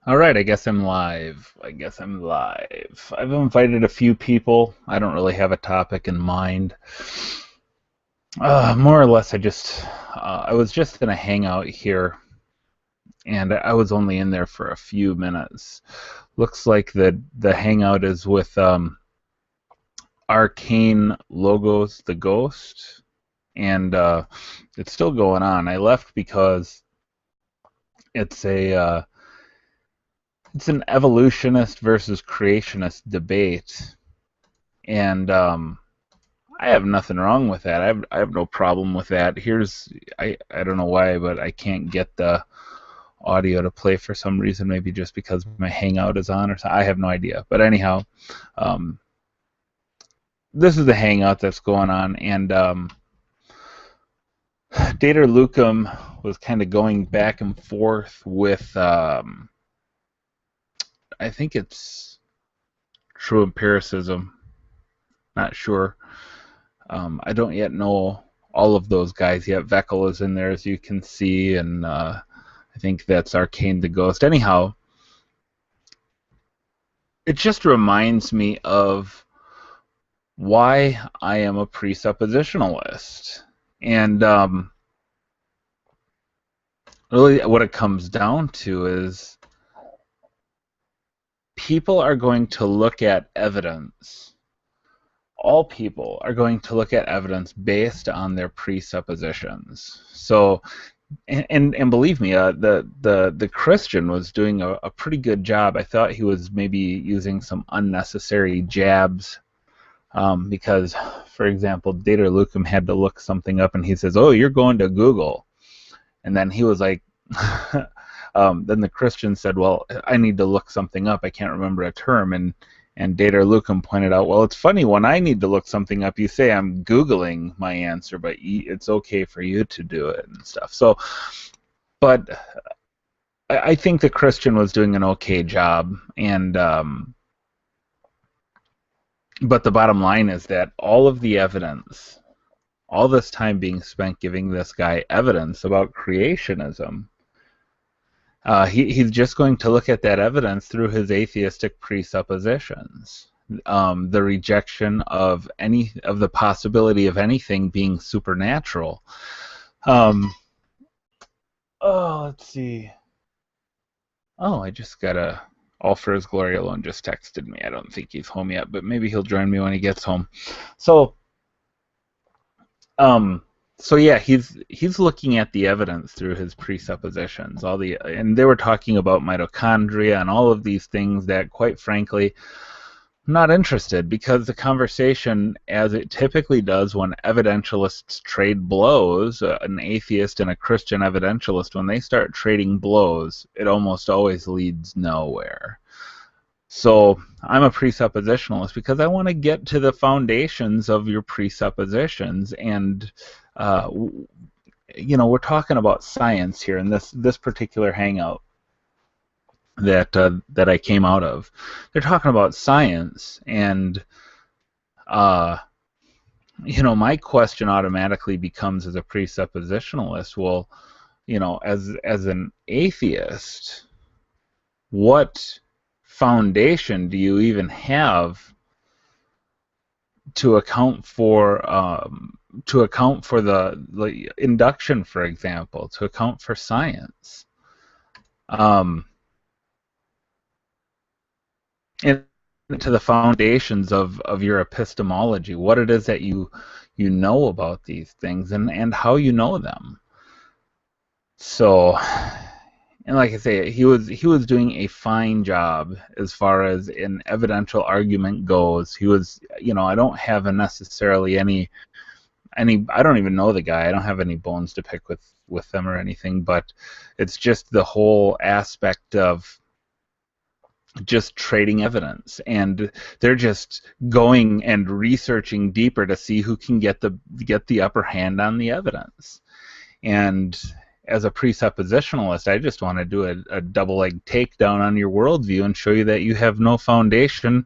All right, I guess I'm live. I've invited a few people. I don't really have a topic in mind. More or less, I was just in a hangout here, and I was only in there for a few minutes. Looks like the hangout is with Arcane Logos, the Ghost, and it's still going on. I left because it's a it's an evolutionist versus creationist debate, and I have nothing wrong with that. I have no problem with that. I don't know why, but I can't get the audio to play for some reason. Maybe just because my Hangout is on or something. I have no idea. But anyhow, um, this is the Hangout that's going on, and Dater Lucum was kind of going back and forth with I think it's true empiricism. Not sure. I don't yet know all of those guys yet. Veckel is in there, as you can see, and I think that's Arcane the Ghost. Anyhow, it just reminds me of why I am a presuppositionalist. And really what it comes down to is people are going to look at evidence. All people are going to look at evidence based on their presuppositions. So, and believe me, the Christian was doing a pretty good job. I thought he was maybe using some unnecessary jabs, because, for example, Dater Lucum had to look something up, and he says, "Oh, you're going to Google," and then he was like, then the Christian said, "Well, I need to look something up. I can't remember a term," and Dater Lucum pointed out, well, it's funny, when I need to look something up, you say I'm Googling my answer, but it's okay for you to do it and stuff. So, but I think the Christian was doing an okay job, and but the bottom line is that all of the evidence, all this time being spent giving this guy evidence about creationism, he's just going to look at that evidence through his atheistic presuppositions. The rejection of the possibility of anything being supernatural. Let's see. Oh, I just got All4HisGloryAlone just texted me. I don't think he's home yet, but maybe he'll join me when he gets home. So, so yeah, he's looking at the evidence through his presuppositions. And they were talking about mitochondria and all of these things that, quite frankly, I'm not interested, because the conversation, as it typically does when evidentialists trade blows, an atheist and a Christian evidentialist, when they start trading blows, it almost always leads nowhere. So I'm a presuppositionalist because I want to get to the foundations of your presuppositions, and we're talking about science here in this particular hangout that I came out of. They're talking about science, and my question automatically becomes, as a presuppositionalist, well, as an atheist, what foundation do you even have to account for the induction, for example, to account for science, and to the foundations of your epistemology, what it is that you know about these things, and how you know them. So, and like I say, he was doing a fine job as far as an evidential argument goes. He was, I don't have necessarily any. I don't even know the guy. I don't have any bones to pick with them or anything, but it's just the whole aspect of just trading evidence, and they're just going and researching deeper to see who can get the upper hand on the evidence. And as a presuppositionalist, I just want to do a double-leg takedown on your worldview and show you that you have no foundation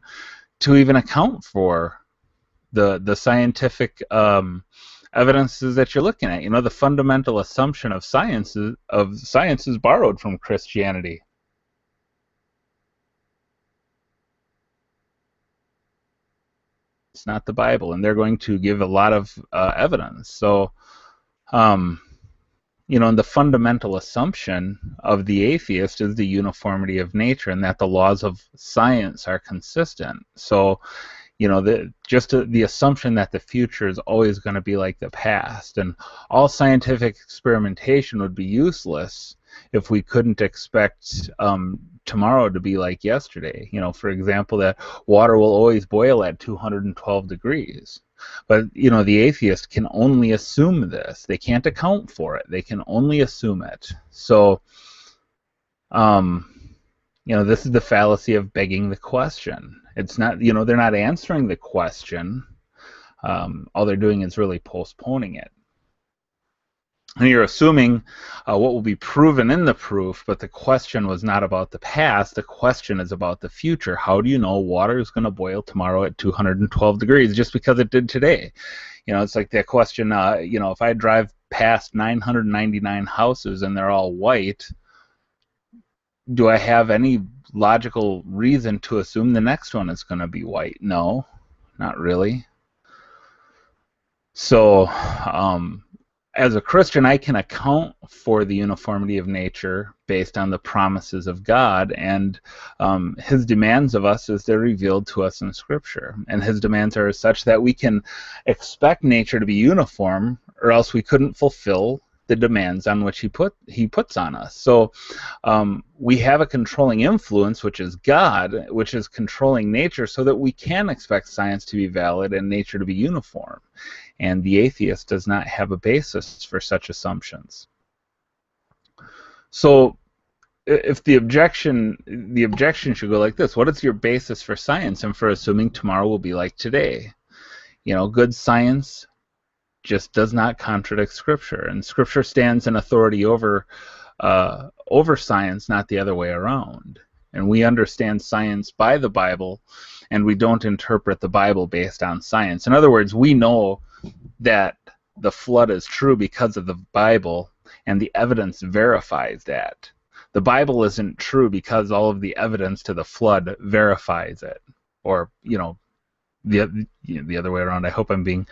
to even account for the scientific evidences that you're looking at. The fundamental assumption of science is borrowed from Christianity. not the Bible, and they're going to give a lot of evidence. So, you know, and the fundamental assumption of the atheist is the uniformity of nature and that the laws of science are consistent. So, you know, the assumption that the future is always going to be like the past, and all scientific experimentation would be useless if we couldn't expect tomorrow to be like yesterday. You know, for example, that water will always boil at 212 degrees. But, you know, the atheist can only assume this. They can't account for it. They can only assume it. So, you know, this is the fallacy of begging the question. It's not, you know, they're not answering the question. All they're doing is really postponing it. And you're assuming what will be proven in the proof, but the question was not about the past. The question is about the future. How do you know water is going to boil tomorrow at 212 degrees just because it did today? You know, it's like that question, you know, if I drive past 999 houses and they're all white, do I have any logical reason to assume the next one is going to be white? No, not really. So, as a Christian, I can account for the uniformity of nature based on the promises of God and His demands of us as they're revealed to us in Scripture. And His demands are such that we can expect nature to be uniform, or else we couldn't fulfill the demands on which He puts on us. So we have a controlling influence, which is God, which is controlling nature, so that we can expect science to be valid and nature to be uniform. And the atheist does not have a basis for such assumptions. So if the objection should go like this: what is your basis for science and for assuming tomorrow will be like today? You know, good science just does not contradict Scripture, and Scripture stands in authority over science, not the other way around. And we understand science by the Bible, and we don't interpret the Bible based on science. In other words, we know that the flood is true because of the Bible, and the evidence verifies that. The Bible isn't true because all of the evidence to the flood verifies it, or, you know, the other way around. I hope I'm being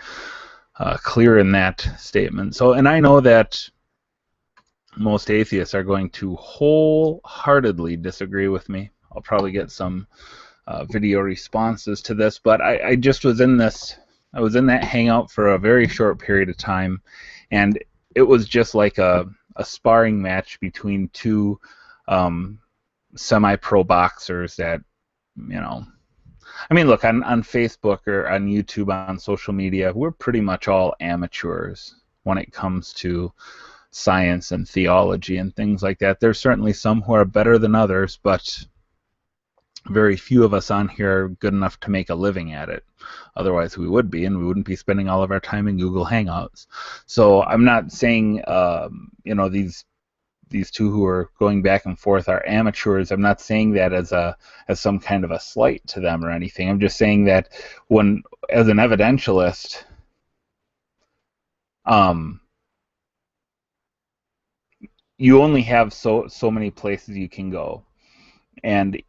clear in that statement. So, and I know that most atheists are going to wholeheartedly disagree with me. I'll probably get some video responses to this, but I just was in this. I was in that hangout for a very short period of time, and it was just like a sparring match between two semi-pro boxers that, you know, I mean, look, on Facebook or on YouTube, on social media, we're pretty much all amateurs when it comes to science and theology and things like that. There's certainly some who are better than others, but very few of us on here are good enough to make a living at it. Otherwise, we would be, and we wouldn't be spending all of our time in Google Hangouts. So I'm not saying, you know, these two who are going back and forth are amateurs. I'm not saying that as some kind of a slight to them or anything. I'm just saying that when, as an evidentialist, you only have so many places you can go, and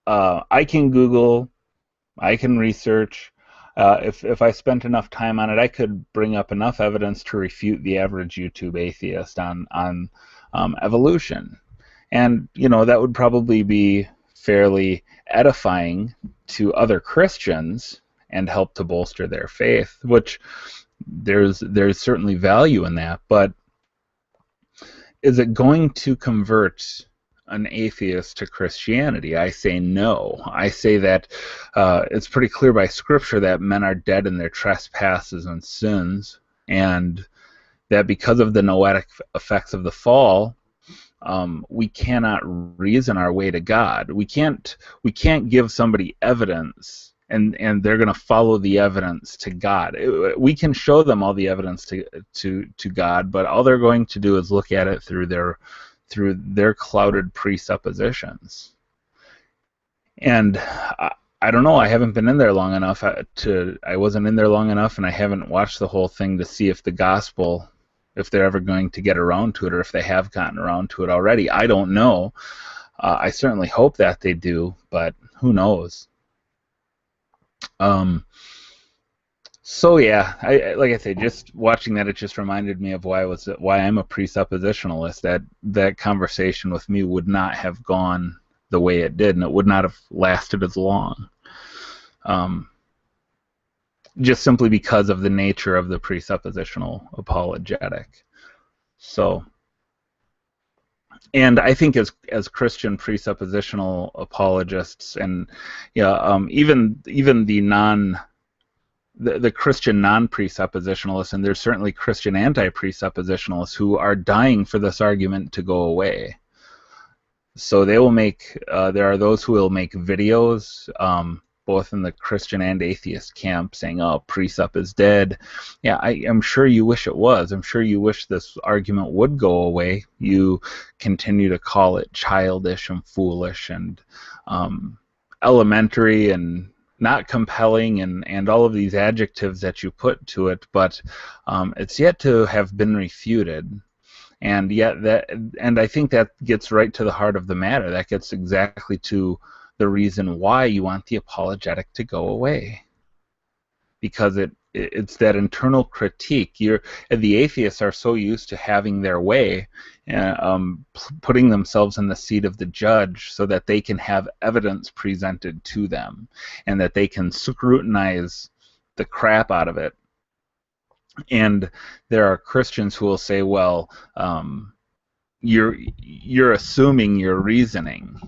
I can Google, I can research. If I spent enough time on it, I could bring up enough evidence to refute the average YouTube atheist on evolution. And, you know, that would probably be fairly edifying to other Christians and help to bolster their faith, which there's certainly value in that. But is it going to convert an atheist to Christianity? I say no. I say that it's pretty clear by Scripture that men are dead in their trespasses and sins, and that because of the noetic effects of the fall, we cannot reason our way to God. We can't give somebody evidence and they're going to follow the evidence to God. We can show them all the evidence to God, but all they're going to do is look at it through their clouded presuppositions. And I don't know. I haven't been in there long enough I wasn't in there long enough, and I haven't watched the whole thing to see if the gospel, if they're ever going to get around to it, or if they have gotten around to it already. I don't know. I certainly hope that they do, but who knows? So yeah, like I say, just watching that, it just reminded me of why I'm a presuppositionalist. That conversation with me would not have gone the way it did, and it would not have lasted as long. Just simply because of the nature of the presuppositional apologetic. So, and I think as Christian presuppositional apologists, and even the Christian non-presuppositionalists, and there's certainly Christian anti-presuppositionalists who are dying for this argument to go away. So they will make, there are those who will make videos, both in the Christian and atheist camp, saying, oh, presup is dead. Yeah, I'm sure you wish it was. I'm sure you wish this argument would go away. You continue to call it childish and foolish and elementary and not compelling and all of these adjectives that you put to it, but it's yet to have been refuted. And I think that gets right to the heart of the matter. That gets exactly to the reason why you want the apologetic to go away, because it's that internal critique. The atheists are so used to having their way, putting themselves in the seat of the judge so that they can have evidence presented to them and that they can scrutinize the crap out of it. And there are Christians who will say, well, you're assuming your reasoning.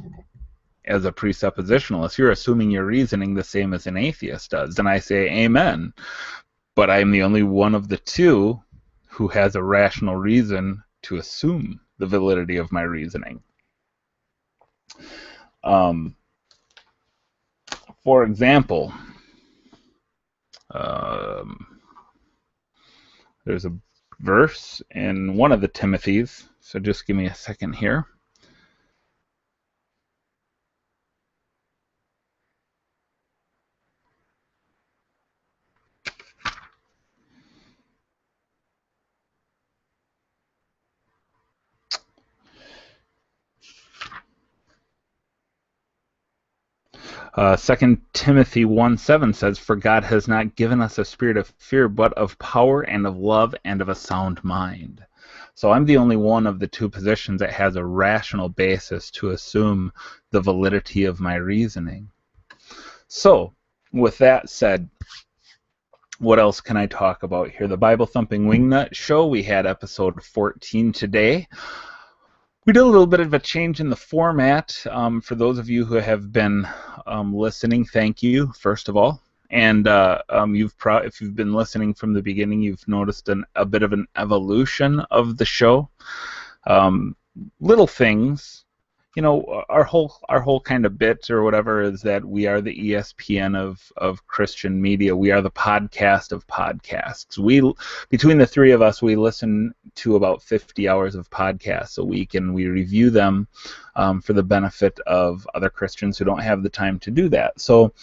As a presuppositionalist, you're assuming your reasoning the same as an atheist does. And I say, amen. But I'm the only one of the two who has a rational reason to assume the validity of my reasoning. For example, there's a verse in one of the Timothys, so just give me a second here. 2 Timothy 1:7 says, for God has not given us a spirit of fear, but of power and of love and of a sound mind. So I'm the only one of the two positions that has a rational basis to assume the validity of my reasoning. So, with that said, what else can I talk about here? The Bible Thumping Wingnut Show, we had episode 14 today. We did a little bit of a change in the format. For those of you who have been listening, thank you, first of all. And if you've been listening from the beginning, you've noticed a bit of an evolution of the show. Little things. Our whole kind of bit or whatever is that we are the ESPN of Christian media. We are the podcast of podcasts. Between the three of us, we listen to about 50 hours of podcasts a week, and we review them for the benefit of other Christians who don't have the time to do that. So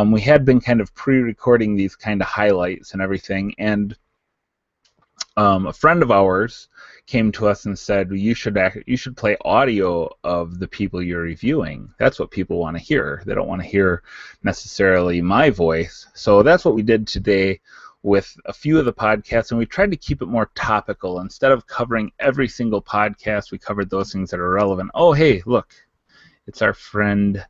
we had been kind of pre-recording these kind of highlights and everything, and a friend of ours came to us and said, you should play audio of the people you're reviewing. That's what people want to hear. They don't want to hear necessarily my voice. So that's what we did today with a few of the podcasts, and we tried to keep it more topical. Instead of covering every single podcast, we covered those things that are relevant. Oh, hey, look, it's our friend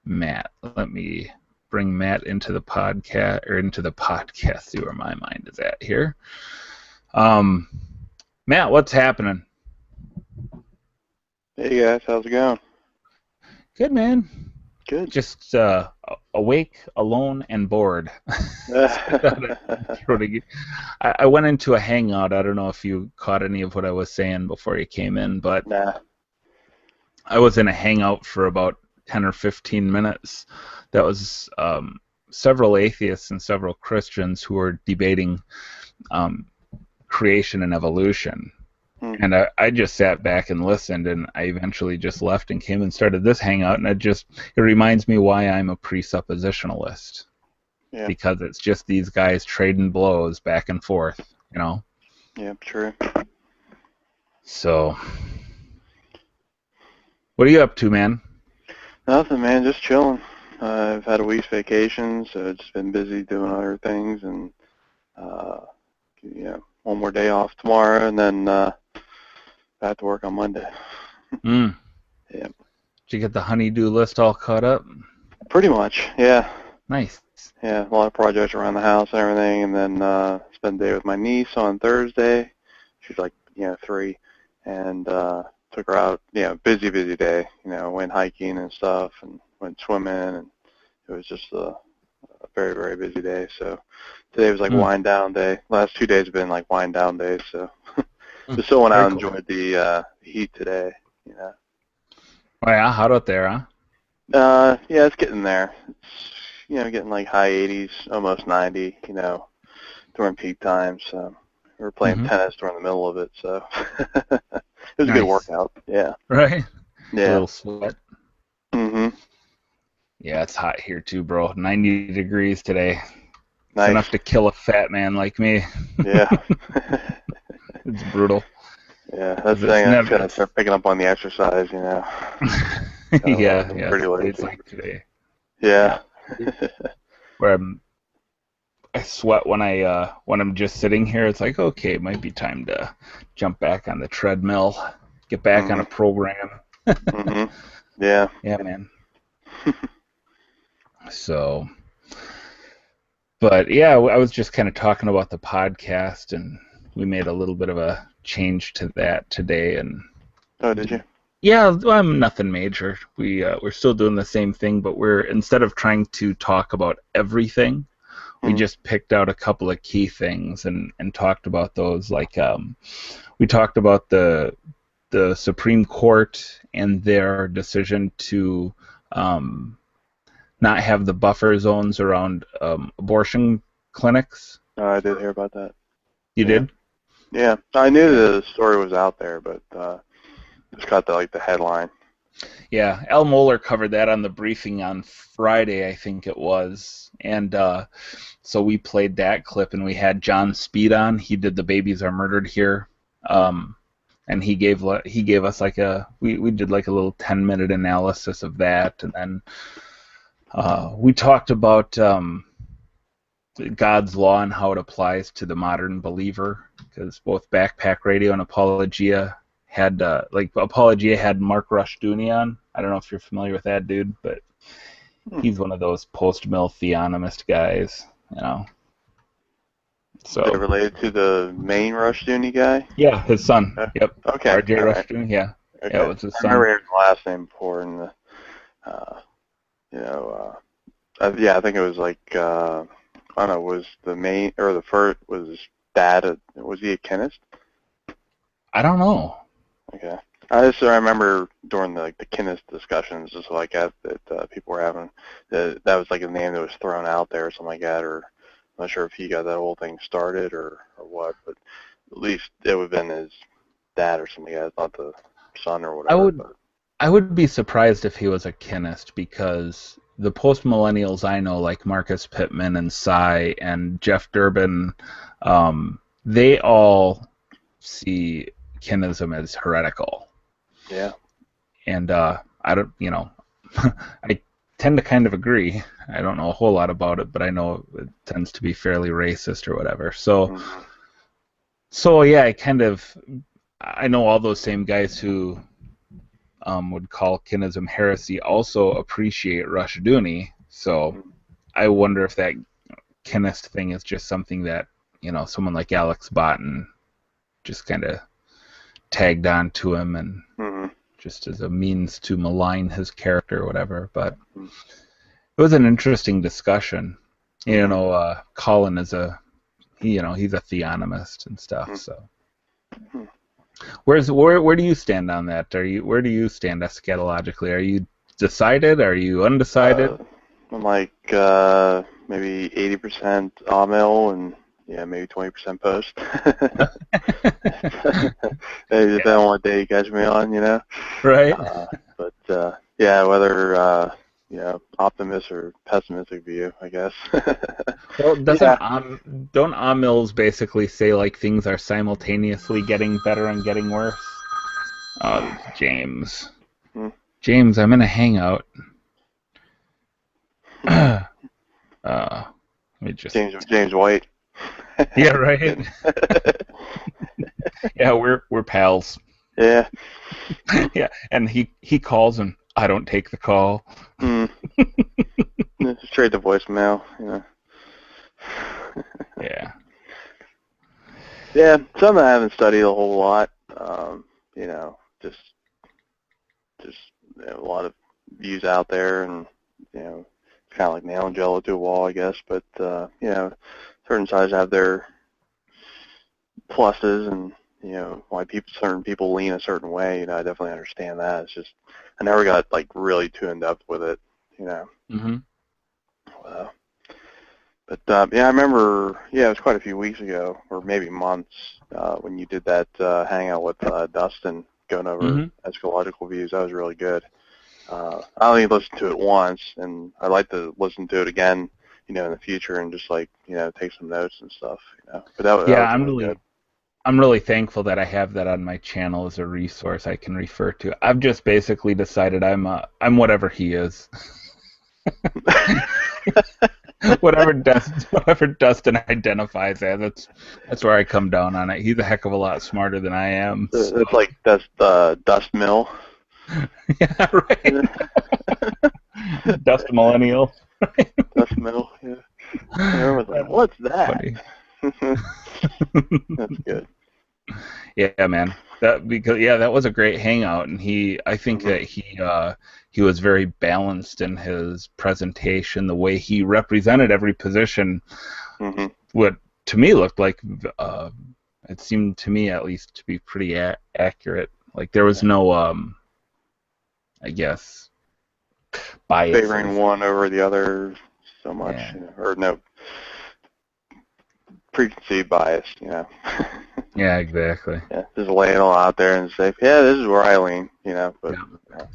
Matt. Let me bring Matt into the podcast, see where my mind is at here. Matt, what's happening? Hey guys, how's it going? Good, man. Good. Just awake, alone, and bored. I went into a hangout. I don't know if you caught any of what I was saying before you came in, but nah. I was in a hangout for about 10 or 15 minutes. That was several atheists and several Christians who were debating creation and evolution. And I just sat back and listened, and I eventually just left and came and started this hangout, and it reminds me why I'm a presuppositionalist. Yeah. Because it's just these guys trading blows back and forth, Yeah, true. So, what are you up to, man? Nothing, man, just chilling. I've had a week's vacation, so it's been busy doing other things, and one more day off tomorrow, and then back to work on Monday. Mm. Yeah. Did you get the honey-do list all caught up? Pretty much, yeah. Nice. Yeah, a lot of projects around the house and everything, and then spent the day with my niece on Thursday. She's like, 3, and took her out. Busy day. Went hiking and stuff, and went swimming, and it was just a very, very busy day. So today was like wind down day. Last 2 days have been like wind down days. So just still went out and enjoyed the heat today. Oh yeah, hot out there, huh? Yeah, it's getting there. It's getting like high 80s, almost 90. During peak times. So we were playing tennis during the middle of it. So it was a good workout. Yeah. Right. Yeah. A little sweat. Yeah, it's hot here too, bro. 90 degrees today. Nice. It's enough to kill a fat man like me. Yeah. It's brutal. Yeah, that's the thing. I just gotta start picking up on the exercise, Yeah, pretty lazy. It's like today. Yeah. Where I sweat when I'm just sitting here. It's like, okay, it might be time to jump back on the treadmill, get back on a program. Yeah. Yeah, man. So, but yeah, I was just kind of talking about the podcast, and we made a little bit of a change to that today. And oh, did you? Yeah, well, nothing major. We're still doing the same thing, but instead of trying to talk about everything, we just picked out a couple of key things and talked about those. Like we talked about the Supreme Court and their decision to not have the buffer zones around abortion clinics. I did hear about that. You did? Yeah, I knew the story was out there, but just got the headline. Yeah, Al Mohler covered that on the briefing on Friday, I think it was, and so we played that clip, and we had John Speed on. He did the Babies Are Murdered Here, and he gave us we did like a little 10-minute analysis of that, and then we talked about God's law and how it applies to the modern believer, because both Backpack Radio and Apologia had Apologia had Mark Rushdoony on. I don't know if you're familiar with that dude, but he's one of those post-mill theonomist guys, So is it related to the main Rushdoony guy? Yeah, his son. Yep. Okay. R.J. Rushdoony. Yeah. Okay. Yeah, it was his son. I remember hearing the last name before, and I think it was like I don't know, was the main or the first was dad? Was he a chemist? I don't know. Okay. I remember during the Kenneth discussions, just like that people were having, that was like a name that was thrown out there or something like that, or I'm not sure if he got that whole thing started or what, but at least it would have been his dad or something like that, not the son or whatever. I would be surprised if he was a Kennist, because the post-millennials I know, like Marcus Pittman and Cy and Jeff Durbin, they all see Kennism as heretical. Yeah. And I don't, I tend to kind of agree. I don't know a whole lot about it, but I know it tends to be fairly racist or whatever. So, so yeah, I know all those same guys who would call Kennism heresy also appreciate Rushdoony. So I wonder if that Kennist thing is just something that, someone like Alex Botten just kind of tagged on to him and just as a means to malign his character or whatever. But it was an interesting discussion. Colin is he's a theonomist and stuff. So where do you stand on that? Where do you stand eschatologically? Are you decided? Are you undecided? I'm like maybe 80% Amil and maybe 20% post. Maybe depending on what day you catch me on, Right. But whether optimistic or pessimistic view, I guess. Well, don't Amils basically say like things are simultaneously getting better and getting worse? Oh, James. James, I'm in a hangout. Let me just James White. Yeah, right. Yeah, we're pals. Yeah. Yeah, and he calls and I don't take the call. Mm. Straight to voicemail. Yeah. Yeah, something I haven't studied a whole lot. Just a lot of views out there, and kind of like nailing jello to a wall, I guess. But certain sides have their pluses, and why certain people lean a certain way. I definitely understand that. It's just I never got like really too in depth with it. Mhm. Uh, but yeah, I remember. Yeah, it was quite a few weeks ago, or maybe months, when you did that hangout with Dustin going over Mhm. eschatological views. That was really good. I only listened to it once, and I'd like to listen to it again, in the future, and just like take some notes and stuff. But that Yeah, was really good. I'm really thankful that I have that on my channel as a resource I can refer to. I've just basically decided I'm whatever he is. Whatever Dustin identifies as, that's where I come down on it. He's a heck of a lot smarter than I am. So. It's like that's Dust Mill. Yeah, right. Dust millennial. Dust Mill. Yeah. Everyone's like, That's "What's that?" funny. That's good. Yeah, man. That was a great hangout, and I think Mhm. that he was very balanced in his presentation. The way he represented every position, Mhm. what to me looked like, uh, it seemed to me at least to be pretty accurate. Like there was Yeah. no, I guess, Favoring biases. one over the other so much, Yeah, or no preconceived bias. yeah, exactly. Yeah, just lay it all out there and say, yeah, this is where I lean. But Yeah,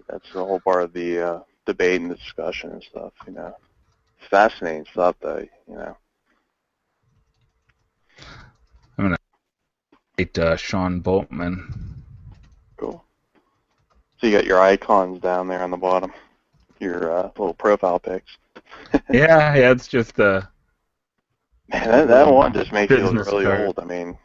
that's the whole part of the debate and the discussion and stuff. It's fascinating stuff, though. I'm gonna rate Sean Boatman. Cool. So you got your icons down there on the bottom, your little profile pics. Yeah, it's just a Man, that little one just makes you look business really card. old. I mean.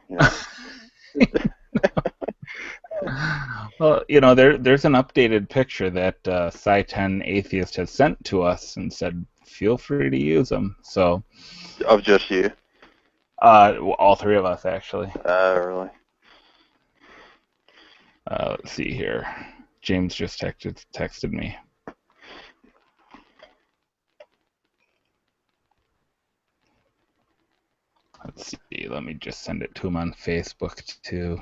Well, there's an updated picture that Sci-10 Atheist has sent to us and said, feel free to use them. So, Of just you. all three of us, actually. Really. Let's see here. James just texted me. Let's see. Let me just send it to him on Facebook, too.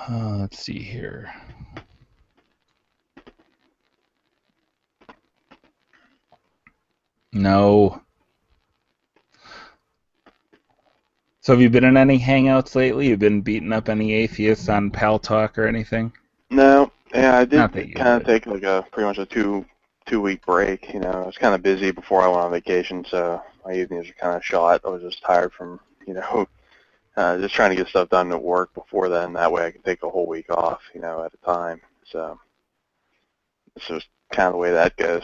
Let's see here. No. So have you been in any hangouts lately? You've been beating up any atheists on Pal Talk or anything? No, yeah, I Not did that you kind of would. take like a pretty much a two week break. I was kind of busy before I went on vacation, so my evenings were kind of shot. I was just tired from just trying to get stuff done at work before then. That way I could take a whole week off, at a time. So it's just kind of the way that goes.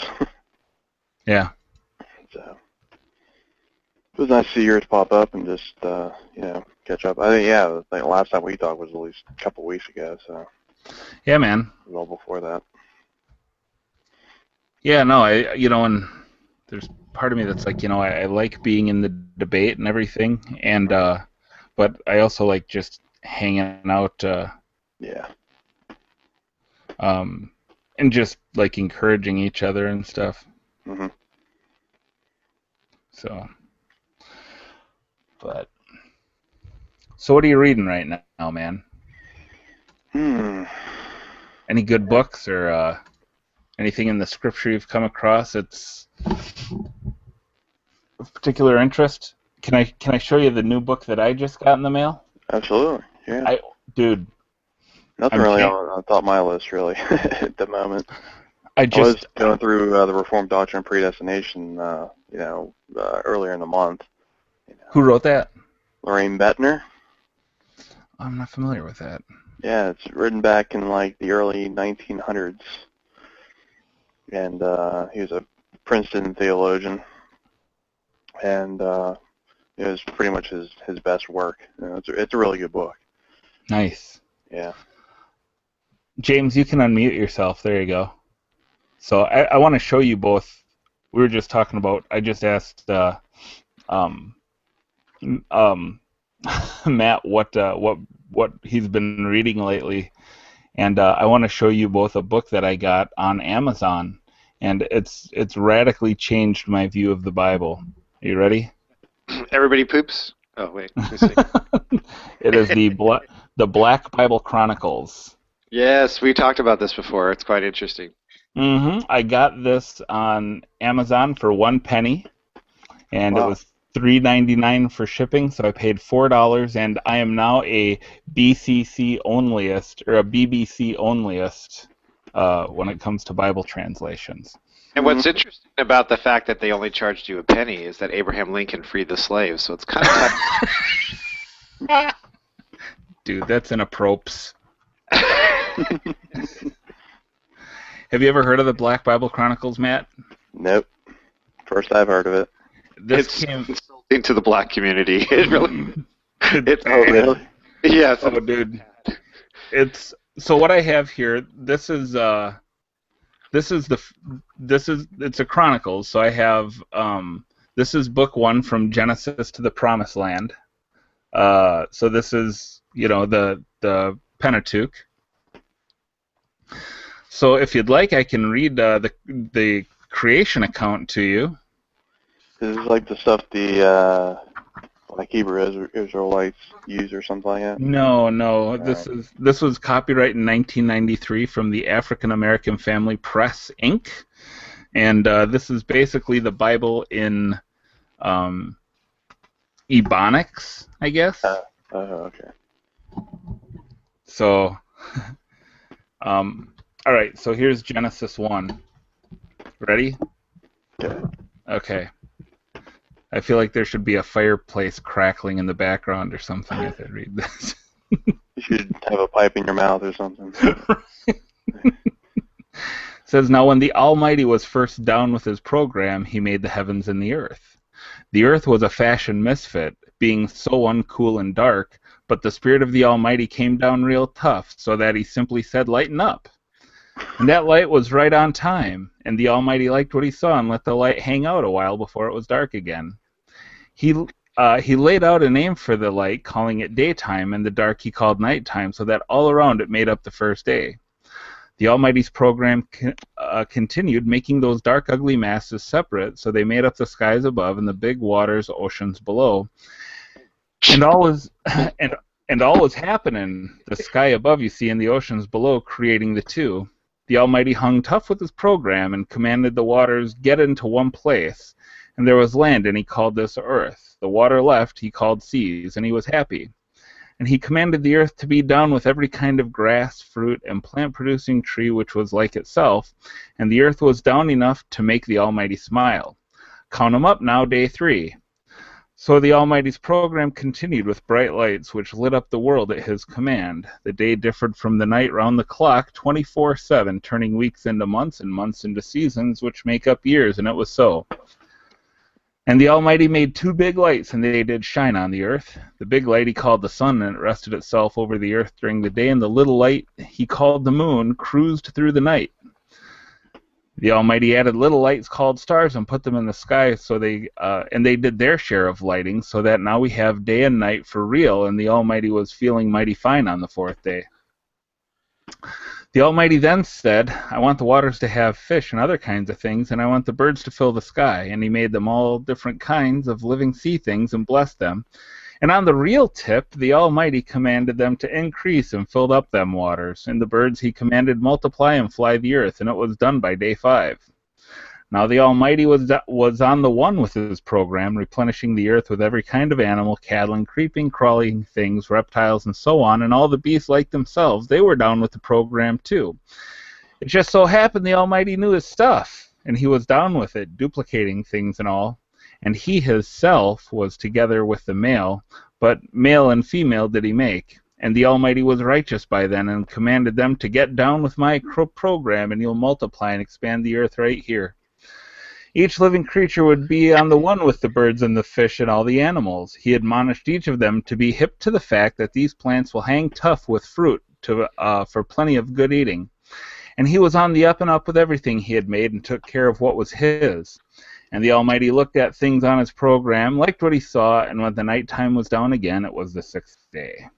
Yeah. So it was nice to see yours pop up and just catch up. I think the last time we talked was at least a couple weeks ago, so Yeah, man. well before that. Yeah, no, and there's part of me that's like, I like being in the debate and everything, and but I also like just hanging out, Yeah. um, and just like encouraging each other and stuff. Mhm. So, but so what are you reading right now, man? Hmm. Any good books or anything in the scripture you've come across that's of particular interest? Can I show you the new book that I just got in the mail? Absolutely. Yeah. I Dude, Nothing I'm really can't on top of my list, really, at the moment. I I was just going through the Reformed Doctrine and Predestination, earlier in the month. Who wrote that? Lorraine Bettner. I'm not familiar with that. Yeah, it's written back in like the early 1900s, and he was a Princeton theologian, and it was pretty much his best work. You know, it's a really good book. Nice. Yeah. James, you can unmute yourself. There you go. So I want to show you both. We were just talking about. I just asked Matt what he's been reading lately, and I want to show you both a book that I got on Amazon, and it's radically changed my view of the Bible. Are you ready? Everybody poops. Oh wait, let me see. It is the Black Bible Chronicles. Yes, we talked about this before. It's quite interesting. I got this on Amazon for 1 penny, and Wow. it was $3.99 for shipping, so I paid $4, and I am now a BCC onlyist, or a BBC onlyist, when it comes to Bible translations. And what's interesting about the fact that they only charged you a penny is that Abraham Lincoln freed the slaves, so it's kind of tough. Dude, that's in a props. Have you ever heard of the Black Bible Chronicles, Matt? Nope. First I've heard of it. It's insulting to the black community. It really. Oh, really? Yes. Oh, dude. It's so what I have here. It's a Chronicles. So I have this is book 1 from Genesis to the Promised Land. So this is the Pentateuch. So if you'd like, I can read the creation account to you. This is like the stuff the like Hebrew Israelites use or something like that? No. This was copyright in 1993 from the African American Family Press, Inc. And this is basically the Bible in Ebonics, I guess. Okay. So, all right. So here's Genesis 1. Ready? Okay. Okay. I feel like there should be a fireplace crackling in the background or something as I read this. You should have a pipe in your mouth or something. It says, now when the Almighty was first down with his program, he made the heavens and the earth. The earth was a fashion misfit, being so uncool and dark, but the Spirit of the Almighty came down real tough, so that he simply said, lighten up. And that light was right on time, and the Almighty liked what he saw and let the light hang out a while before it was dark again. He laid out a name for the light, calling it daytime, and the dark he called nighttime, so that all around it made up the first day. The Almighty's program continued, making those dark, ugly masses separate, so they made up the skies above and the big waters, oceans below. And all was happening. The sky above you see, and the oceans below, creating the two. The Almighty hung tough with his program and commanded the waters get into one place. And there was land, and he called this earth. The water left, he called seas, and he was happy. And he commanded the earth to be done with every kind of grass, fruit, and plant-producing tree which was like itself. And the earth was down enough to make the Almighty smile. Count 'em up now, day 3. So the Almighty's program continued with bright lights which lit up the world at his command. The day differed from the night round the clock 24/7, turning weeks into months and months into seasons which make up years, and it was so. And the Almighty made 2 big lights, and they did shine on the earth. The big light he called the sun, and it rested itself over the earth during the day, and the little light he called the moon cruised through the night. The Almighty added little lights called stars and put them in the sky, so they did their share of lighting, so that now we have day and night for real, and the Almighty was feeling mighty fine on the 4th day. The Almighty then said, I want the waters to have fish and other kinds of things, and I want the birds to fill the sky. And he made them all different kinds of living sea things and blessed them. And on the real tip, the Almighty commanded them to increase and filled up them waters. And the birds he commanded multiply and fly the earth, and it was done by day 5. Now the Almighty was on the one with his program, replenishing the earth with every kind of animal, cattle, and creeping, crawling things, reptiles, and so on, and all the beasts like themselves. They were down with the program too. It just so happened the Almighty knew his stuff, and he was down with it, duplicating things and all. And he himself was together with the male, but male and female did he make. And the Almighty was righteous by then, and commanded them to get down with my program, and you'll multiply and expand the earth right here. Each living creature would be on the one with the birds and the fish and all the animals. He admonished each of them to be hip to the fact that these plants will hang tough with fruit for plenty of good eating. And he was on the up and up with everything he had made and took care of what was his. And the Almighty looked at things on his program, liked what he saw, and when the night time was down again, it was the sixth day.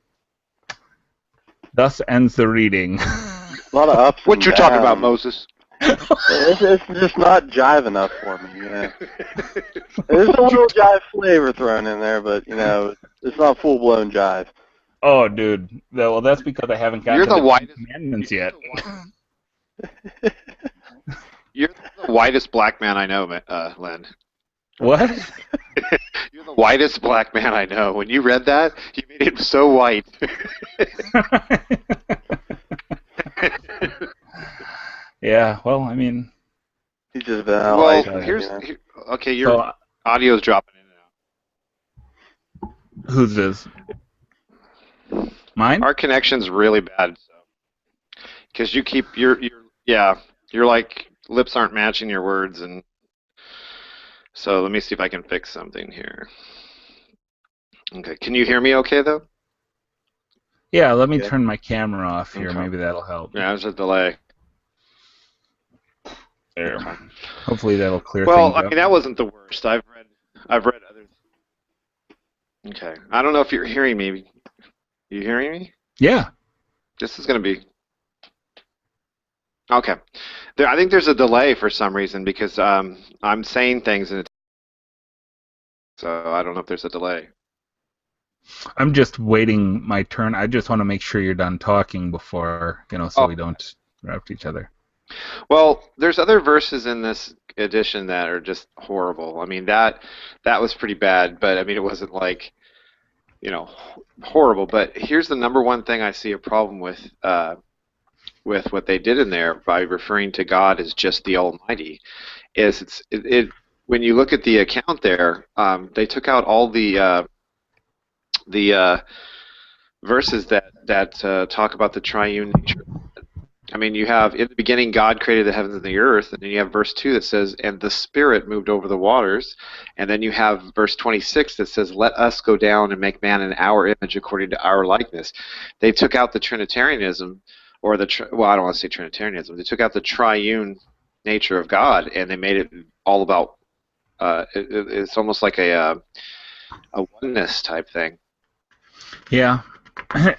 Thus ends the reading. A lot of ups. What you talking about, Moses? It's just not jive enough for me. You know? There's a little jive flavor thrown in there, but you know, it's not full blown jive. Oh, dude. Well, that's because I haven't gotten to the commandments yet. You're the whitest black man I know, Len. What? You're the whitest black man I know. When you read that, you made him so white. Yeah, well, I mean... He's just been okay, your audio's dropping in and out. Whose is? Mine? Our connection's really bad, so... Because you keep... You're like... Lips aren't matching your words, and... So let me see if I can fix something here. Okay, can you hear me okay, though? Yeah, let me turn my camera off here. Okay. Maybe that'll help. Yeah, there's a delay. There. Hopefully that'll clear well, things up. I mean, that wasn't the worst. I've read others. Okay. I don't know if you're hearing me. You hearing me? Yeah. This is going to be... Okay. I think there's a delay for some reason because I'm saying things and so I don't know if there's a delay. I'm just waiting my turn. I just want to make sure you're done talking before, so we don't interrupt each other. Well, there's other verses in this edition that are just horrible. I mean, that was pretty bad, but I mean, it wasn't like, horrible. But here's the number one thing I see a problem with what they did in there by referring to God as just the Almighty, is when you look at the account there, they took out all the verses that talk about the triune nature. I mean, you have, in the beginning, God created the heavens and the earth, and then you have verse 2 that says, and the Spirit moved over the waters, and then you have verse 26 that says, let us go down and make man in our image according to our likeness. They took out the Trinitarianism, or I don't want to say Trinitarianism, they took out the triune nature of God, and they made it all about, it's almost like a oneness type thing. Yeah,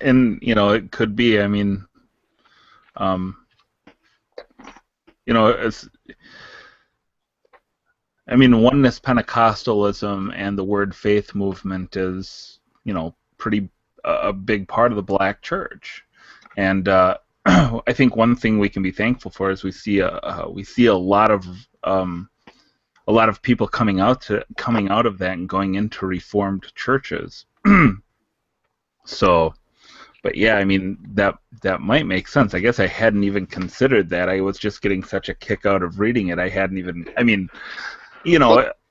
and, it could be, I mean... oneness Pentecostalism and the Word Faith movement is, pretty a big part of the Black Church, and I think one thing we can be thankful for is we see a lot of people coming out of that and going into Reformed churches. So. But yeah, I mean, that might make sense. I guess I hadn't even considered that. I was just getting such a kick out of reading it. I hadn't even,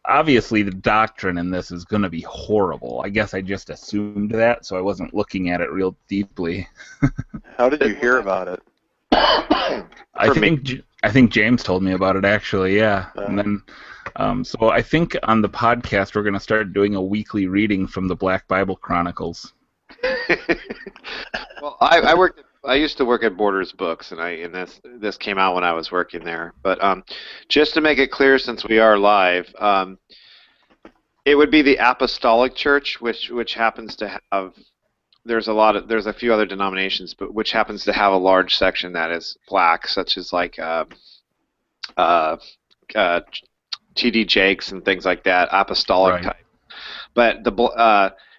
obviously the doctrine in this is going to be horrible. I guess I just assumed that, so I wasn't looking at it real deeply. How did you hear about it? I think James told me about it, actually, yeah. And then, so I think on the podcast we're going to start doing a weekly reading from the Black Bible Chronicles. Well, I used to work at Borders Books, and this came out when I was working there. But just to make it clear, since we are live, it would be the Apostolic Church, which happens to have. There's a few other denominations, but which happens to have a large section that is black, such as like T.D. Jakes and things like that, Apostolic type. But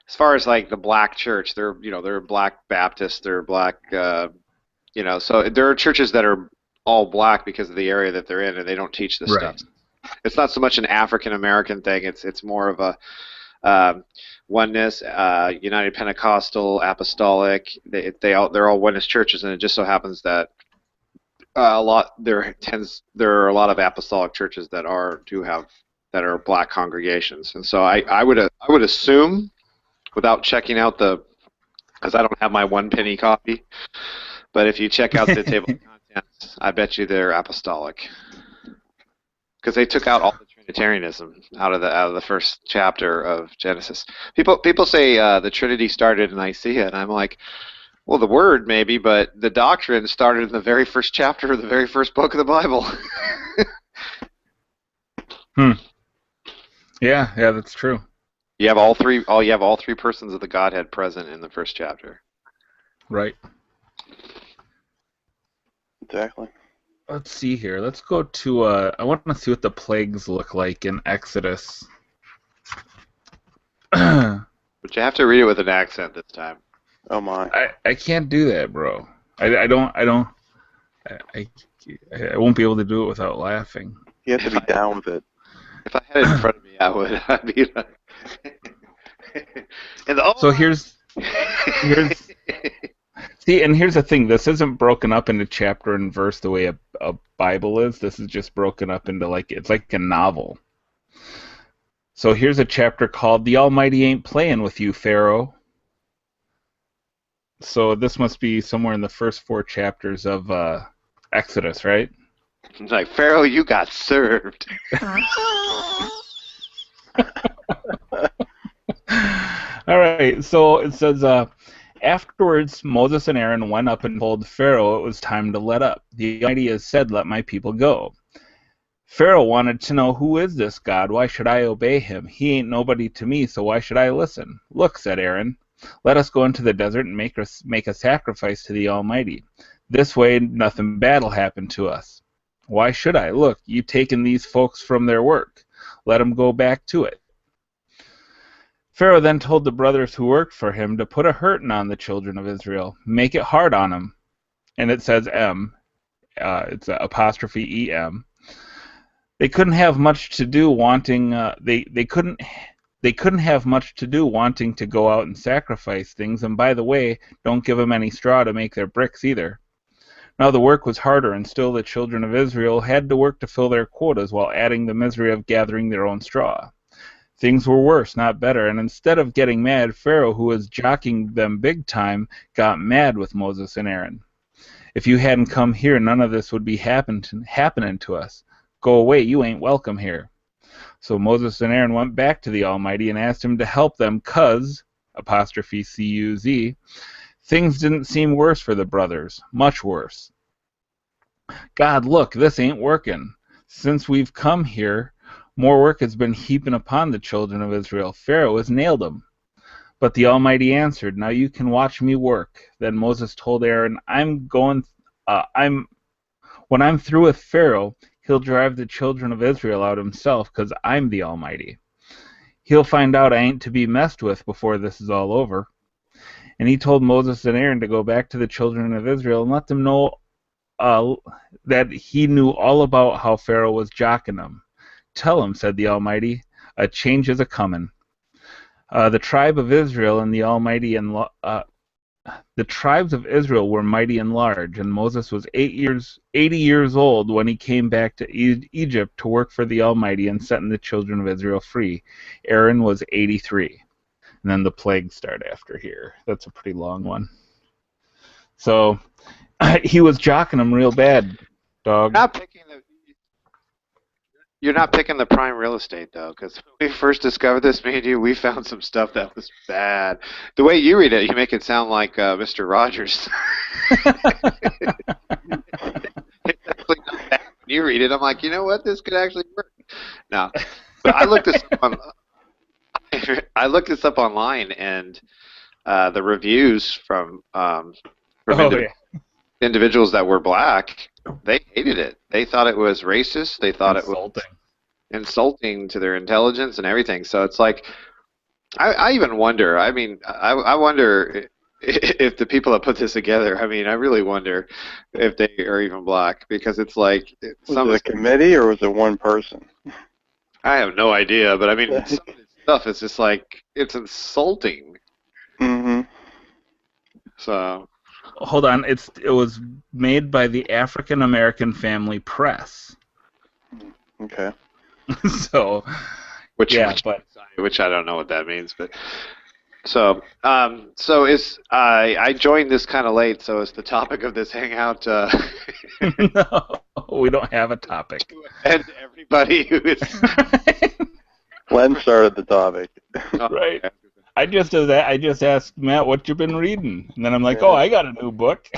as far as like the Black Church, they're Black Baptist, they're Black, so there are churches that are all black because of the area that they're in, and they don't teach this stuff. It's not so much an African American thing; it's more of a oneness, United Pentecostal, Apostolic. They're all oneness churches, and it just so happens that there are a lot of Apostolic churches that are black congregations, and so I would assume, without checking out because I don't have my 1 penny copy, but if you check out the table of contents, I bet you they're apostolic. Because they took out all the Trinitarianism out of the first chapter of Genesis. People say the Trinity started in Nicaea, and I'm like, well, the word maybe, but the doctrine started in the very first chapter of the very first book of the Bible. Yeah, that's true. You have all three. You have all three persons of the Godhead present in the first chapter. Right. Exactly. Let's see here. Let's go to. I want to see what the plagues look like in Exodus. But you have to read it with an accent this time. Oh my! I can't do that, bro. I won't be able to do it without laughing. You have to be down with it. If I had it in front of me, I would. I'd be like. So here's see, and here's the thing. This isn't broken up into chapter and verse the way a Bible is. This is just broken up into it's like a novel. So here's a chapter called "The Almighty Ain't Playing with You, Pharaoh." So this must be somewhere in the first 4 chapters of Exodus, right? It's like, Pharaoh, you got served. All right, so it says, afterwards Moses and Aaron went up and told Pharaoh it was time to let up. The Almighty has said, let my people go. Pharaoh wanted to know, who is this God? Why should I obey him? He ain't nobody to me, so why should I listen? Look, said Aaron, let us go into the desert and make a sacrifice to the Almighty. This way nothing bad will happen to us. Why should I? Look, you've taken these folks from their work. Let them go back to it. Pharaoh then told the brothers who worked for him to put a hurting on the children of Israel. Make it hard on them. And it says M. It's an apostrophe E-M. They couldn't have much to do wanting. They couldn't have much to do wanting to go out and sacrifice things. And by the way, don't give them any straw to make their bricks either. Now the work was harder, and still the children of Israel had to work to fill their quotas while adding the misery of gathering their own straw. Things were worse, not better, and instead of getting mad, Pharaoh, who was jockeying them big time, got mad with Moses and Aaron. If you hadn't come here, none of this would be happening to us. Go away, you ain't welcome here. So Moses and Aaron went back to the Almighty and asked him to help them, cuz, apostrophe C-U-Z, things didn't seem worse for the brothers, much worse. God, look, this ain't working. Since we've come here, more work has been heaping upon the children of Israel. Pharaoh has nailed them. But the Almighty answered, now you can watch me work. Then Moses told Aaron, when I'm through with Pharaoh, he'll drive the children of Israel out himself, because I'm the Almighty. He'll find out I ain't to be messed with before this is all over. And he told Moses and Aaron to go back to the children of Israel and let them know that he knew all about how Pharaoh was jocking them. Tell him, said the Almighty, a change is a-comin'. The tribe of Israel and the Almighty and the tribes of Israel were mighty and large, and Moses was 80 years old when he came back to Egypt to work for the Almighty and setting the children of Israel free. Aaron was 83. And then the plagues start after here. That's a pretty long one. So he was jocking them real bad, dog. You're not picking the prime real estate, though, because when we first discovered this, me and you, we found some stuff that was bad. The way you read it, you make it sound like Mr. Rogers. It's actually not bad when you read it. I'm like, you know what? This could actually work. No, but I looked this up online, and the reviews from individuals that were black, they hated it. They thought it was racist. They thought it was insulting to their intelligence and everything. So it's like, I even wonder. I mean, I wonder if the people that put this together. I mean, I really wonder if they are even black, because it's like Was it a committee or was it one person? I have no idea, but I mean, some of this stuff is just like, it's insulting. Mm-hmm. So. Hold on, it was made by the African American Family Press. Okay. So, which I don't know what that means, but so I joined this kind of late. So is the topic of this hangout? No, we don't have a topic. And every anybody who is. Len started the topic. Right. I just asked Matt what you've been reading, and then I'm like, Yeah. oh, I got a new book.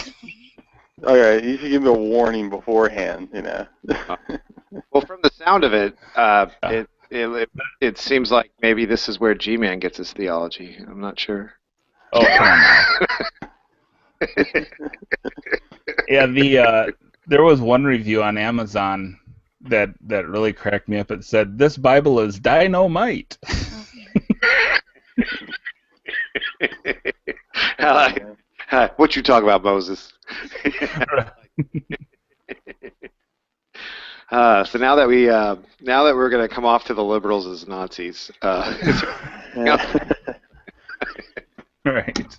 All right, you should give me a warning beforehand, you know. Well, from the sound of it, it seems like maybe this is where G-Man gets his theology. I'm not sure. Oh, come on now. Yeah, there was one review on Amazon that really cracked me up. It said, "This Bible is dynamite." What you talk about, Moses? So now that we're going to come off to the liberals as Nazis. Right.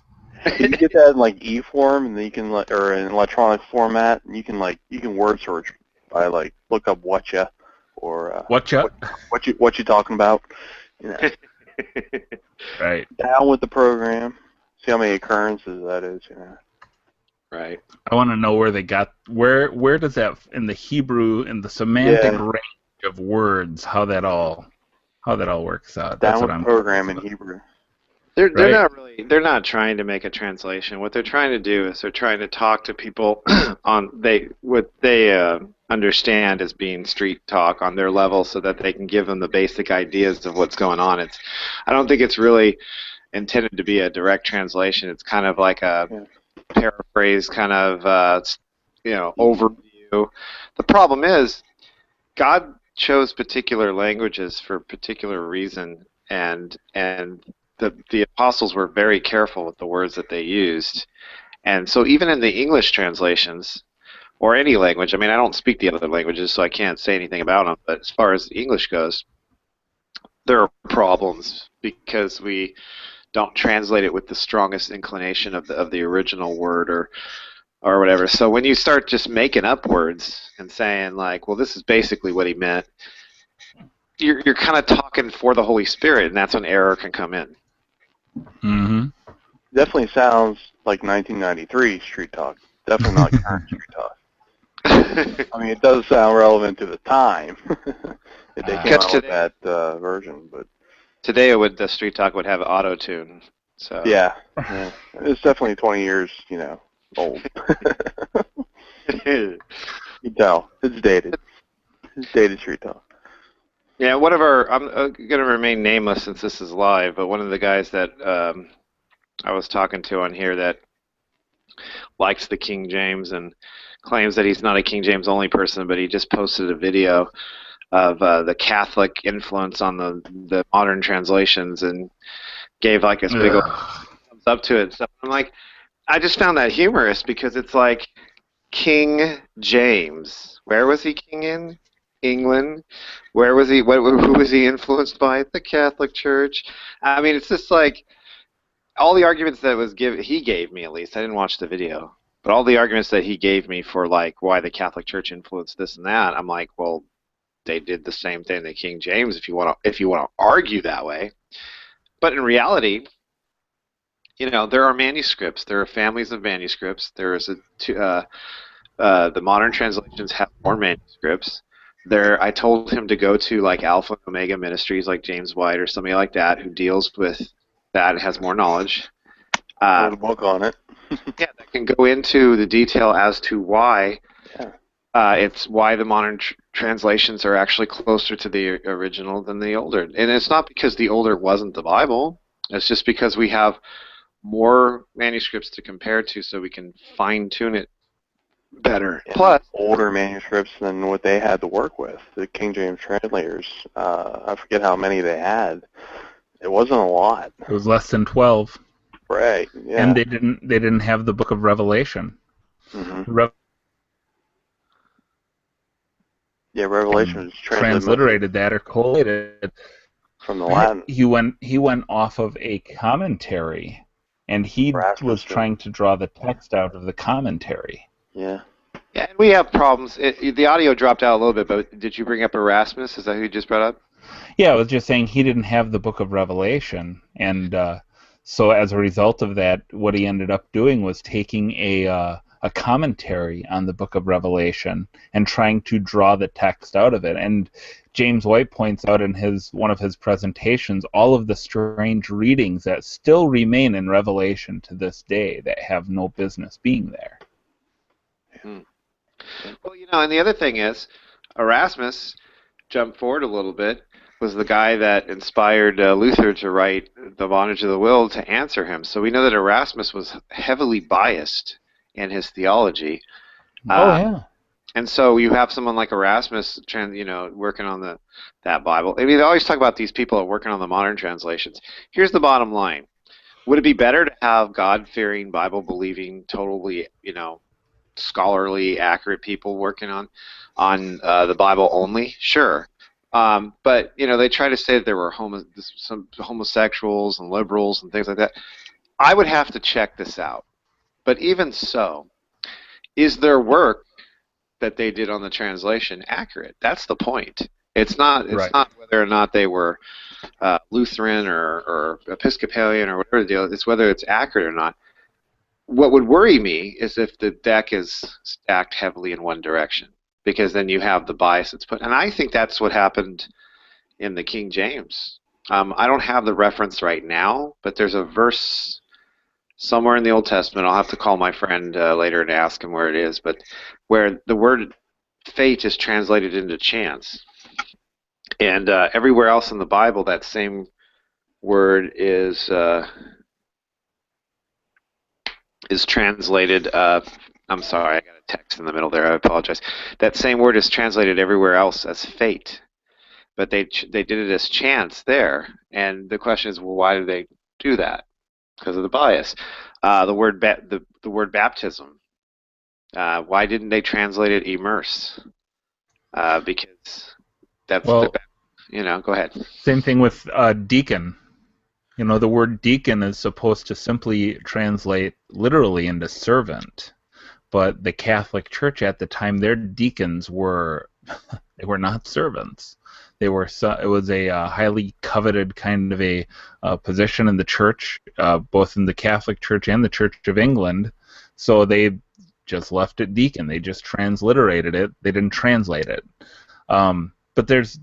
You get that in like e-form, and then you can or in electronic format, and you can word search by like look up whatcha or what you talking about, you know. Right. Down with the program. See how many occurrences that is, you know. Right. I want to know where they got where does that in the Hebrew in the semantic range of words how that all works out. That's what I'm program in Hebrew. They're not trying to make a translation. What they're trying to do is they're trying to talk to people on what they understand as being street talk on their level, so that they can give them the basic ideas of what's going on. I don't think it's really intended to be a direct translation. It's kind of like a paraphrase, kind of overview. The problem is, God chose particular languages for a particular reason, and the apostles were very careful with the words that they used. And so even in the English translations, or any language, I mean, I don't speak the other languages, so I can't say anything about them, but as far as English goes, there are problems because we don't translate it with the strongest inclination of the original word or whatever. So when you start just making up words and saying like, well, this is basically what he meant, you're kind of talking for the Holy Spirit, and that's when error can come in. Mm-hmm. Definitely sounds like 1993 street talk. Definitely not current street talk. I mean, it does sound relevant to the time if they came out with that version, but today the street talk would have auto tune. So yeah, it's definitely 20 years, old. You can tell it's dated. It's dated street talk. Yeah, I'm going to remain nameless since this is live, but one of the guys that I was talking to on here that likes the King James and claims that he's not a King James only person, but he just posted a video of the Catholic influence on the modern translations and gave like this big old thumbs up to it. So I'm like, I just found that humorous because it's like King James. Where was he king in? England. Where was he? Who was he influenced by? The Catholic Church. I mean, it's just like all the arguments that he gave me, at least. I didn't watch the video, but all the arguments that he gave me for like why the Catholic Church influenced this and that, I'm like, well, they did the same thing to King James if you want to argue that way. But in reality, there are manuscripts. There are families of manuscripts. There is the modern translations have more manuscripts. I told him to go to like Alpha and Omega Ministries, like James White or somebody like that, who deals with that and has more knowledge. There's a book on it. Yeah, that can go into the detail as to why it's why the modern translations are actually closer to the original than the older. And it's not because the older wasn't the Bible. It's just because we have more manuscripts to compare to, so we can fine-tune it better. Yeah, plus older manuscripts than what they had to work with. The King James translators, I forget how many they had. It wasn't a lot. It was less than 12. Right. Yeah. And they didn't have the Book of Revelation. Mm-hmm. Revelation was transliterated that or collated from the Latin. He went off of a commentary, and he was trying to draw the text out of the commentary. Yeah. Yeah, and we have problems. The audio dropped out a little bit, but did you bring up Erasmus? Is that who you just brought up? Yeah, I was just saying he didn't have the Book of Revelation, and so as a result of that, what he ended up doing was taking a a commentary on the book of Revelation and trying to draw the text out of it. And James White points out in one of his presentations all of the strange readings that still remain in Revelation to this day that have no business being there. Hmm. Well, and the other thing is, Erasmus, jump forward a little bit, was the guy that inspired Luther to write The Bondage of the Will to answer him. So we know that Erasmus was heavily biased in his theology. Oh, yeah. And so you have someone like Erasmus, working on that Bible. I mean, they always talk about these people that are working on the modern translations. Here's the bottom line. Would it be better to have God-fearing, Bible-believing, totally, scholarly, accurate people working on the Bible only? Sure. But they try to say that there were some homosexuals and liberals and things like that. I would have to check this out. But even so, is their work that they did on the translation accurate? That's the point. It's not whether or not they were Lutheran or Episcopalian or whatever the deal. It's whether it's accurate or not. What would worry me is if the deck is stacked heavily in one direction, because then you have the bias that's put. And I think that's what happened in the King James. I don't have the reference right now, but there's a verse somewhere in the Old Testament. I'll have to call my friend later and ask him where it is, but where the word fate is translated into chance. And everywhere else in the Bible, that same word is translated. I'm sorry, I got a text in the middle there. I apologize. That same word is translated everywhere else as fate, but they did it as chance there. And the question is, well, why did they do that? Because of the bias. The word baptism. Why didn't they translate it immerse? Because that's go ahead. Same thing with deacon. The word deacon is supposed to simply translate literally into servant, but the Catholic Church at the time, their deacons were they were not servants. It was a highly coveted kind of a position in the church, both in the Catholic Church and the Church of England. So they just left it deacon. They just transliterated it. They didn't translate it. But there's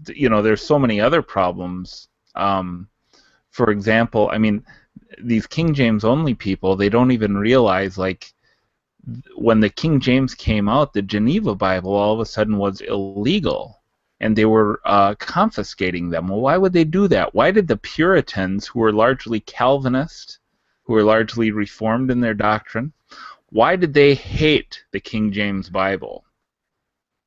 so many other problems. For example, I mean, these King James only people, they don't even realize, like, when the King James came out, the Geneva Bible all of a sudden was illegal, and they were confiscating them. Well, why would they do that? Why did the Puritans, who were largely Calvinist, who were largely Reformed in their doctrine, why did they hate the King James Bible?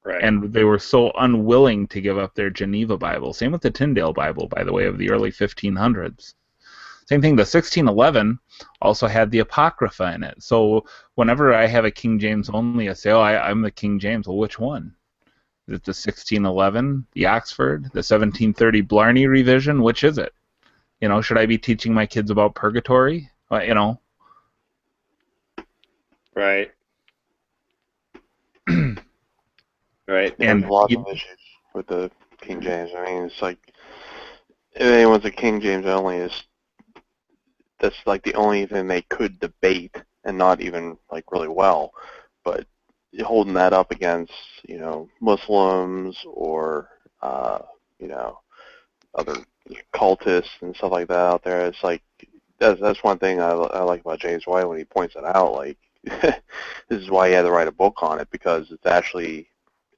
Right. And they were so unwilling to give up their Geneva Bible. Same with the Tyndale Bible, by the way, of the early 1500s. Same thing, the 1611 also had the Apocrypha in it. So whenever I have a King James only, I say, I'm the King James. Well, which one? Is it the 1611, the Oxford, the 1730 Blarney revision? Which is it? Should I be teaching my kids about purgatory? Right. Right. And lots of issues with the King James. I mean, it's like, if anyone's a King James only, that's like the only thing they could debate, and not even like really well. But holding that up against, Muslims or, other cultists and stuff like that out there, it's like, that's one thing I like about James White when he points it out. Like, this is why he had to write a book on it, because it's actually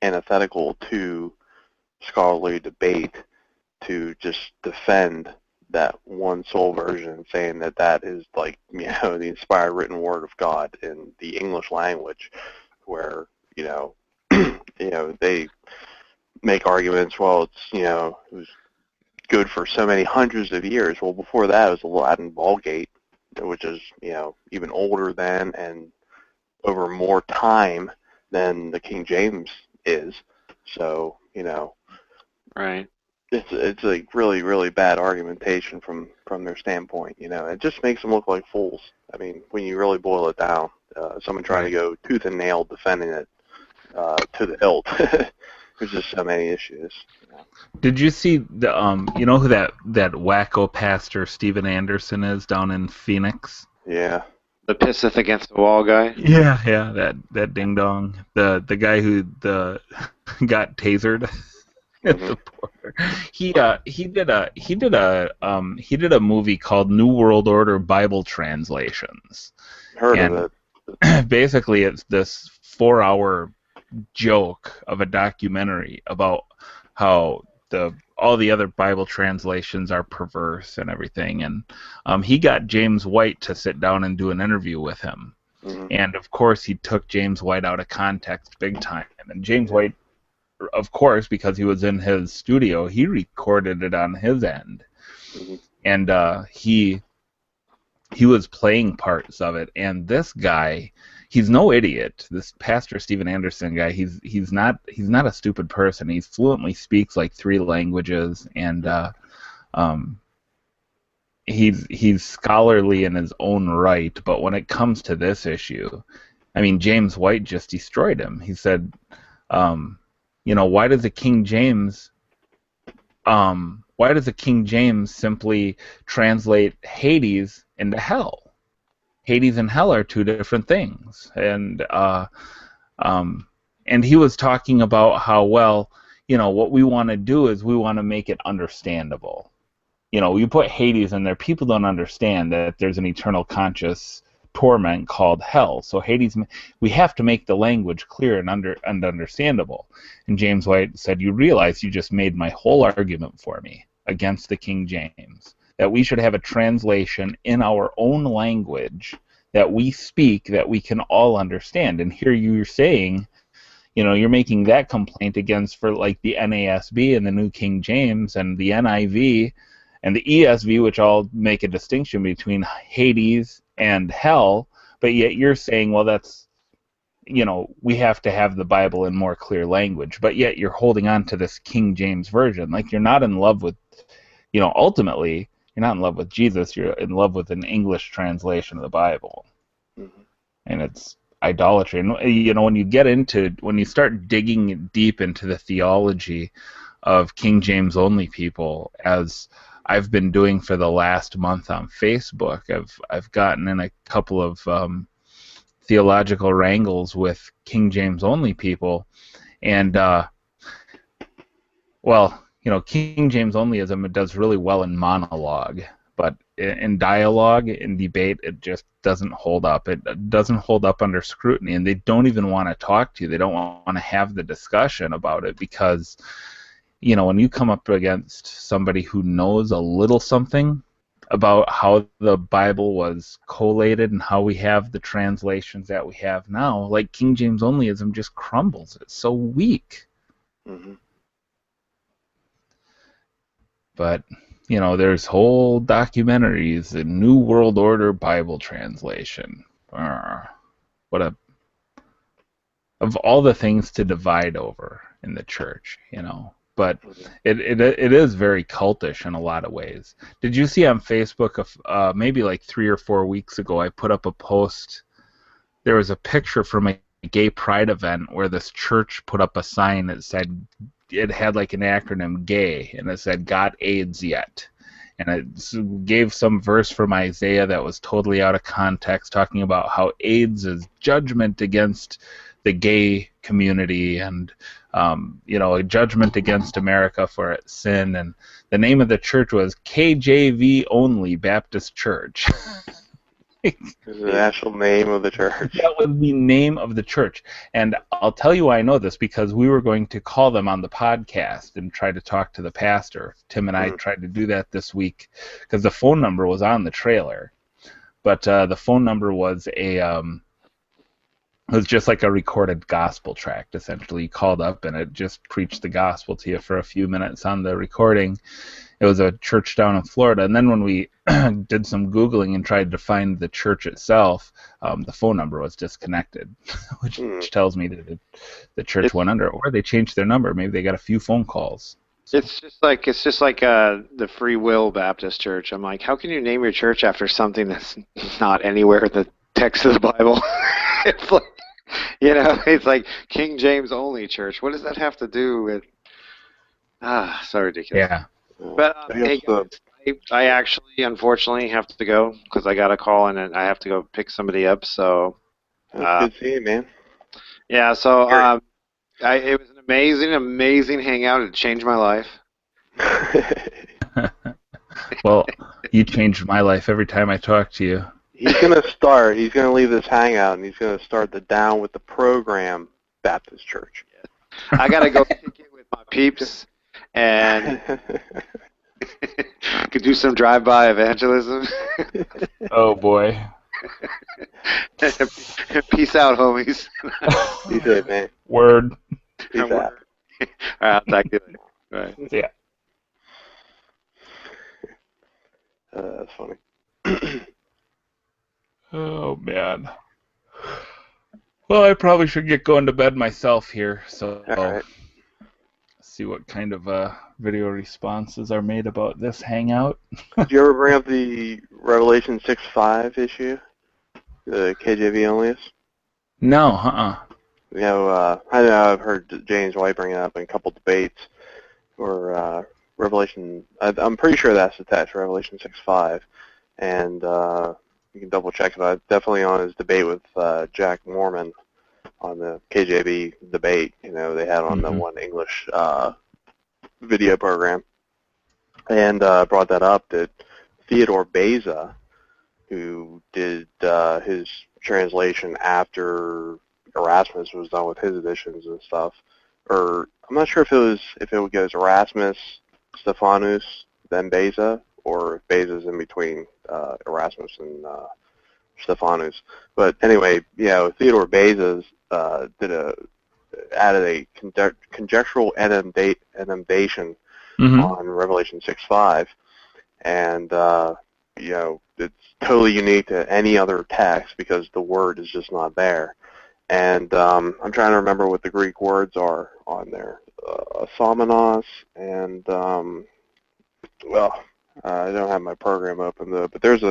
antithetical to scholarly debate to just defend that one sole version, saying that is like, the inspired written word of God in the English language, where, they make arguments, well, it's, it was good for so many hundreds of years. Well, before that, it was the Latin Vulgate, which is, even older than and over more time than the King James is. So, right. It's like really, really bad argumentation from their standpoint. It just makes them look like fools. I mean, when you really boil it down, someone trying to go tooth and nail defending it to the hilt. There's just so many issues. Did you see the who that wacko pastor Steven Anderson is down in Phoenix? Yeah. The pisseth against the wall guy. Yeah, that ding dong. The guy who got tasered at the border. He did a movie called New World Order Bible Translations. Heard And of it. basically it's this 4-hour joke of a documentary about how all the other Bible translations are perverse and everything. And he got James White to sit down and do an interview with him. Mm-hmm. And of course he took James White out of context big time. And James White, of course, because he was in his studio, he recorded it on his end. Mm-hmm. And he was playing parts of it. And this guy, he's no idiot. This Pastor Steven Anderson guy, he's not a stupid person. He fluently speaks like 3 languages, and he's scholarly in his own right. But when it comes to this issue, I mean, James White just destroyed him. He said, why does the King James simply translate Hades into hell? Hades and hell are 2 different things. And he was talking about how, what we want to do is we want to make it understandable. You put Hades in there, people don't understand that there's an eternal conscious torment called hell. So Hades, we have to make the language clear and understandable. And James White said, you realize you just made my whole argument for me against the King James, that we should have a translation in our own language that we speak, that we can all understand. And here you're saying, you're making that complaint against for like the NASB and the New King James and the NIV and the ESV, which all make a distinction between Hades and hell, but yet you're saying, well, that's, we have to have the Bible in more clear language, but yet you're holding on to this King James version. Like, you're not in love with, ultimately, you're not in love with Jesus, you're in love with an English translation of the Bible. Mm-hmm. And it's idolatry. And, when you start digging deep into the theology of King James only people, as I've been doing for the last month on Facebook, I've gotten in a couple of theological wrangles with King James only people, and King James onlyism, it does really well in monologue, but in dialogue, in debate, it just doesn't hold up. It doesn't hold up under scrutiny, and they don't even want to talk to you. They don't want to have the discussion about it because, when you come up against somebody who knows a little something about how the Bible was collated and how we have the translations that we have now, like King James onlyism just crumbles. It's so weak. Mm-hmm. But, there's whole documentaries, the New World Order Bible translation. Of all the things to divide over in the church, But it is very cultish in a lot of ways. Did you see on Facebook, maybe like 3 or 4 weeks ago, I put up a post. There was a picture from a gay pride event where this church put up a sign that said, it had like an acronym, GAY, and it said, "Got AIDS yet?" And it gave some verse from Isaiah that was totally out of context, talking about how AIDS is judgment against the gay community and a judgment against America for its sin. And the name of the church was KJV-only Baptist Church. Is the actual name of the church? That was the name of the church. And I'll tell you why I know this, because we were going to call them on the podcast and try to talk to the pastor. Tim and I tried to do that this week because the phone number was on the trailer. But the phone number was it was just like a recorded gospel tract, essentially. You called up and it just preached the gospel to you for a few minutes on the recording. It was a church down in Florida. And then when we did some Googling and tried to find the church itself, the phone number was disconnected, which tells me that the church went under, or they changed their number. Maybe they got a few phone calls. It's just like the Free Will Baptist Church. I'm like, how can you name your church after something that's not anywhere in the text of the Bible? It's like, it's like King James only church. What does that have to do with? So ridiculous. Yeah. But hey guys, I actually, unfortunately, have to go because I got a call and I have to go pick somebody up. So, Good seeing you, man. yeah. So, it was an amazing hangout. It changed my life. Well, you changed my life every time I talk to you. He's gonna leave this hangout and he's gonna start the Down with the Program Baptist Church. I gotta go kick it with my peeps and could do some drive-by evangelism. Oh boy. Peace out, homies. Peace out, man. Word. Peace out. All right, I'll talk to you later. Right. Yeah. That's funny. Oh, man. Well, I probably should get going to bed myself here, so All right. see what kind of video responses are made about this hangout. Did you ever bring up the Revelation 6:5 issue? The KJV-only? No, You know, I know I've heard James White bring it up in a couple debates where Revelation, I'm pretty sure that's attached, Revelation 6:5, and you can double check it out. Definitely on his debate with Jack Mormon on the KJV debate, you know, they had on the one English video program, and brought that up that Theodore Beza, who did his translation after Erasmus was done with his editions and stuff, or I'm not sure if it goes Erasmus, Stephanus, then Beza, or if Beza's in between Erasmus and Stephanus. But anyway, Theodore Beza's added a conjectural enunciation on Revelation 6:5, and it's totally unique to any other text because the word is just not there. And I'm trying to remember what the Greek words are on there. Asomenos and I don't have my program open though, but there's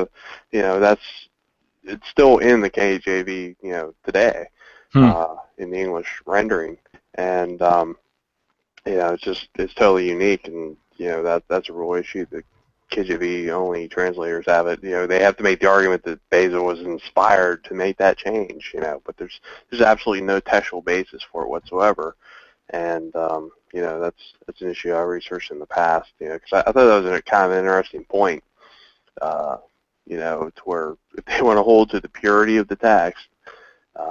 it's still in the KJV, today, in the English rendering, and it's totally unique, and that's a real issue. The KJV-only translators have it. They have to make the argument that Beza was inspired to make that change, but there's absolutely no textual basis for it whatsoever, and that's an issue I researched in the past, because I thought that was kind of an interesting point, to where if they want to hold to the purity of the text,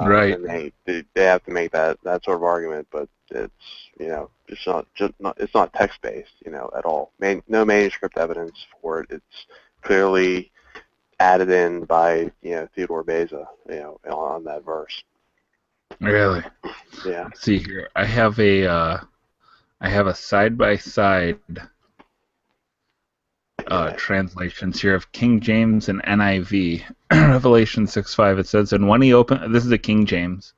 right, then they have to make that sort of argument, but it's it's not text based at all. No manuscript evidence for it. It's clearly added in by Theodore Beza on that verse. Really? Yeah. Let's see here. I have a side-by-side translations here of King James and NIV. Revelation 6:5. It says, "And when he opened," this is the King James,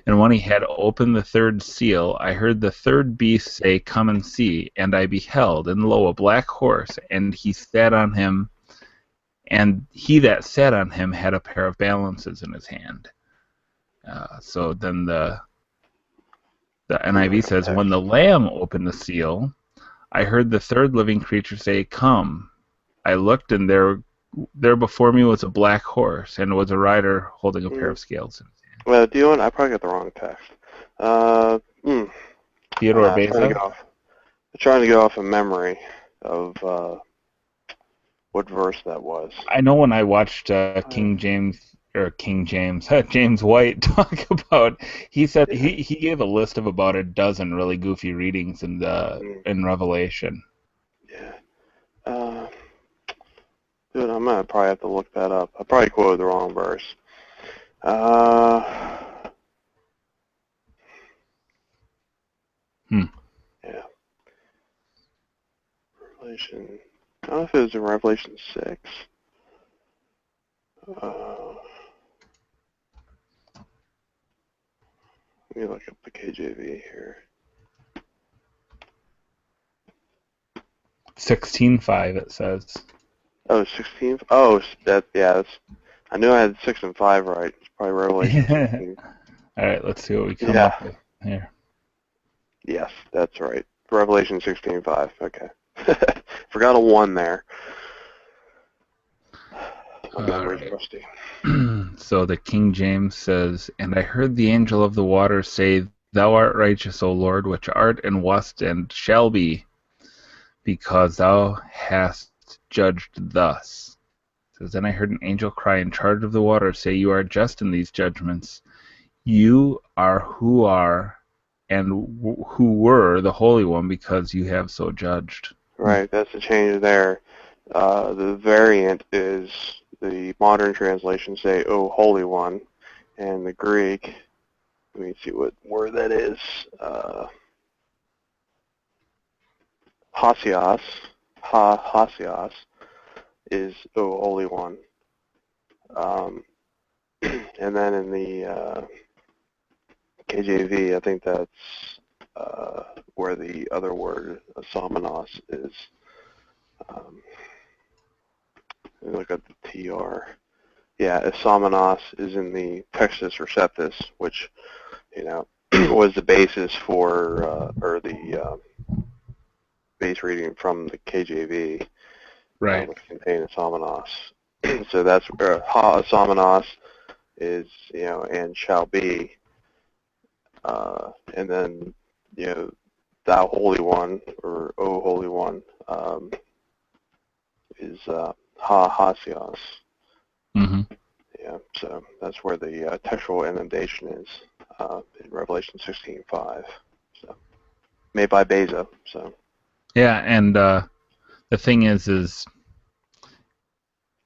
"and when he had opened the third seal, I heard the third beast say, 'Come and see.' And I beheld, and lo, a black horse, and he sat on him, and he that sat on him had a pair of balances in his hand." So then the NIV says, "When the Lamb opened the seal, I heard the third living creature say, 'Come.' I looked, and there before me was a black horse, and was a rider holding a pair of scales in his hand." Well, do you want? I probably got the wrong text. Theodore Beza? I'm trying to go off of memory of what verse that was. I know when I watched James White talk about, he said he gave a list of about a dozen really goofy readings in Revelation. Yeah. Dude, I'm gonna probably have to look that up. I probably quoted the wrong verse. Yeah. Revelation. I don't know if it was in Revelation 6. Let me look up the KJV here. 16:5 it says. Oh, 16? Oh, I knew I had 6 and 5 right. It's probably Revelation 16. All right, let's see what we come up with here. Yes, that's right. Revelation 16:5. Okay. Forgot a one there. My All memory's right. rusty. So the King James says, "And I heard the angel of the waters say, Thou art righteous, O Lord, which art and wast and shall be, because thou hast judged thus." It says, "Then I heard an angel cry in charge of the waters, say, You are just in these judgments. You are and who were the Holy One, because you have so judged." Right, that's the change there. The variant is the modern translation say, "O Holy One," and the Greek, let me see what word that is, Hasios, Hasios, is "O Holy One." And then in the KJV, I think that's where the other word, somenos, is. Let me look at the TR. Yeah, somenos is in the Textus Receptus, which, was the basis for, or the base reading from the KJV, Right. which contained somenos. So that's where somenos is, and shall be, and then, thou Holy One, or O Holy One, is hasios. Mm-hmm. Yeah, so that's where the textual inundation is in Revelation 16:5. So made by Beza. So Yeah, and the thing is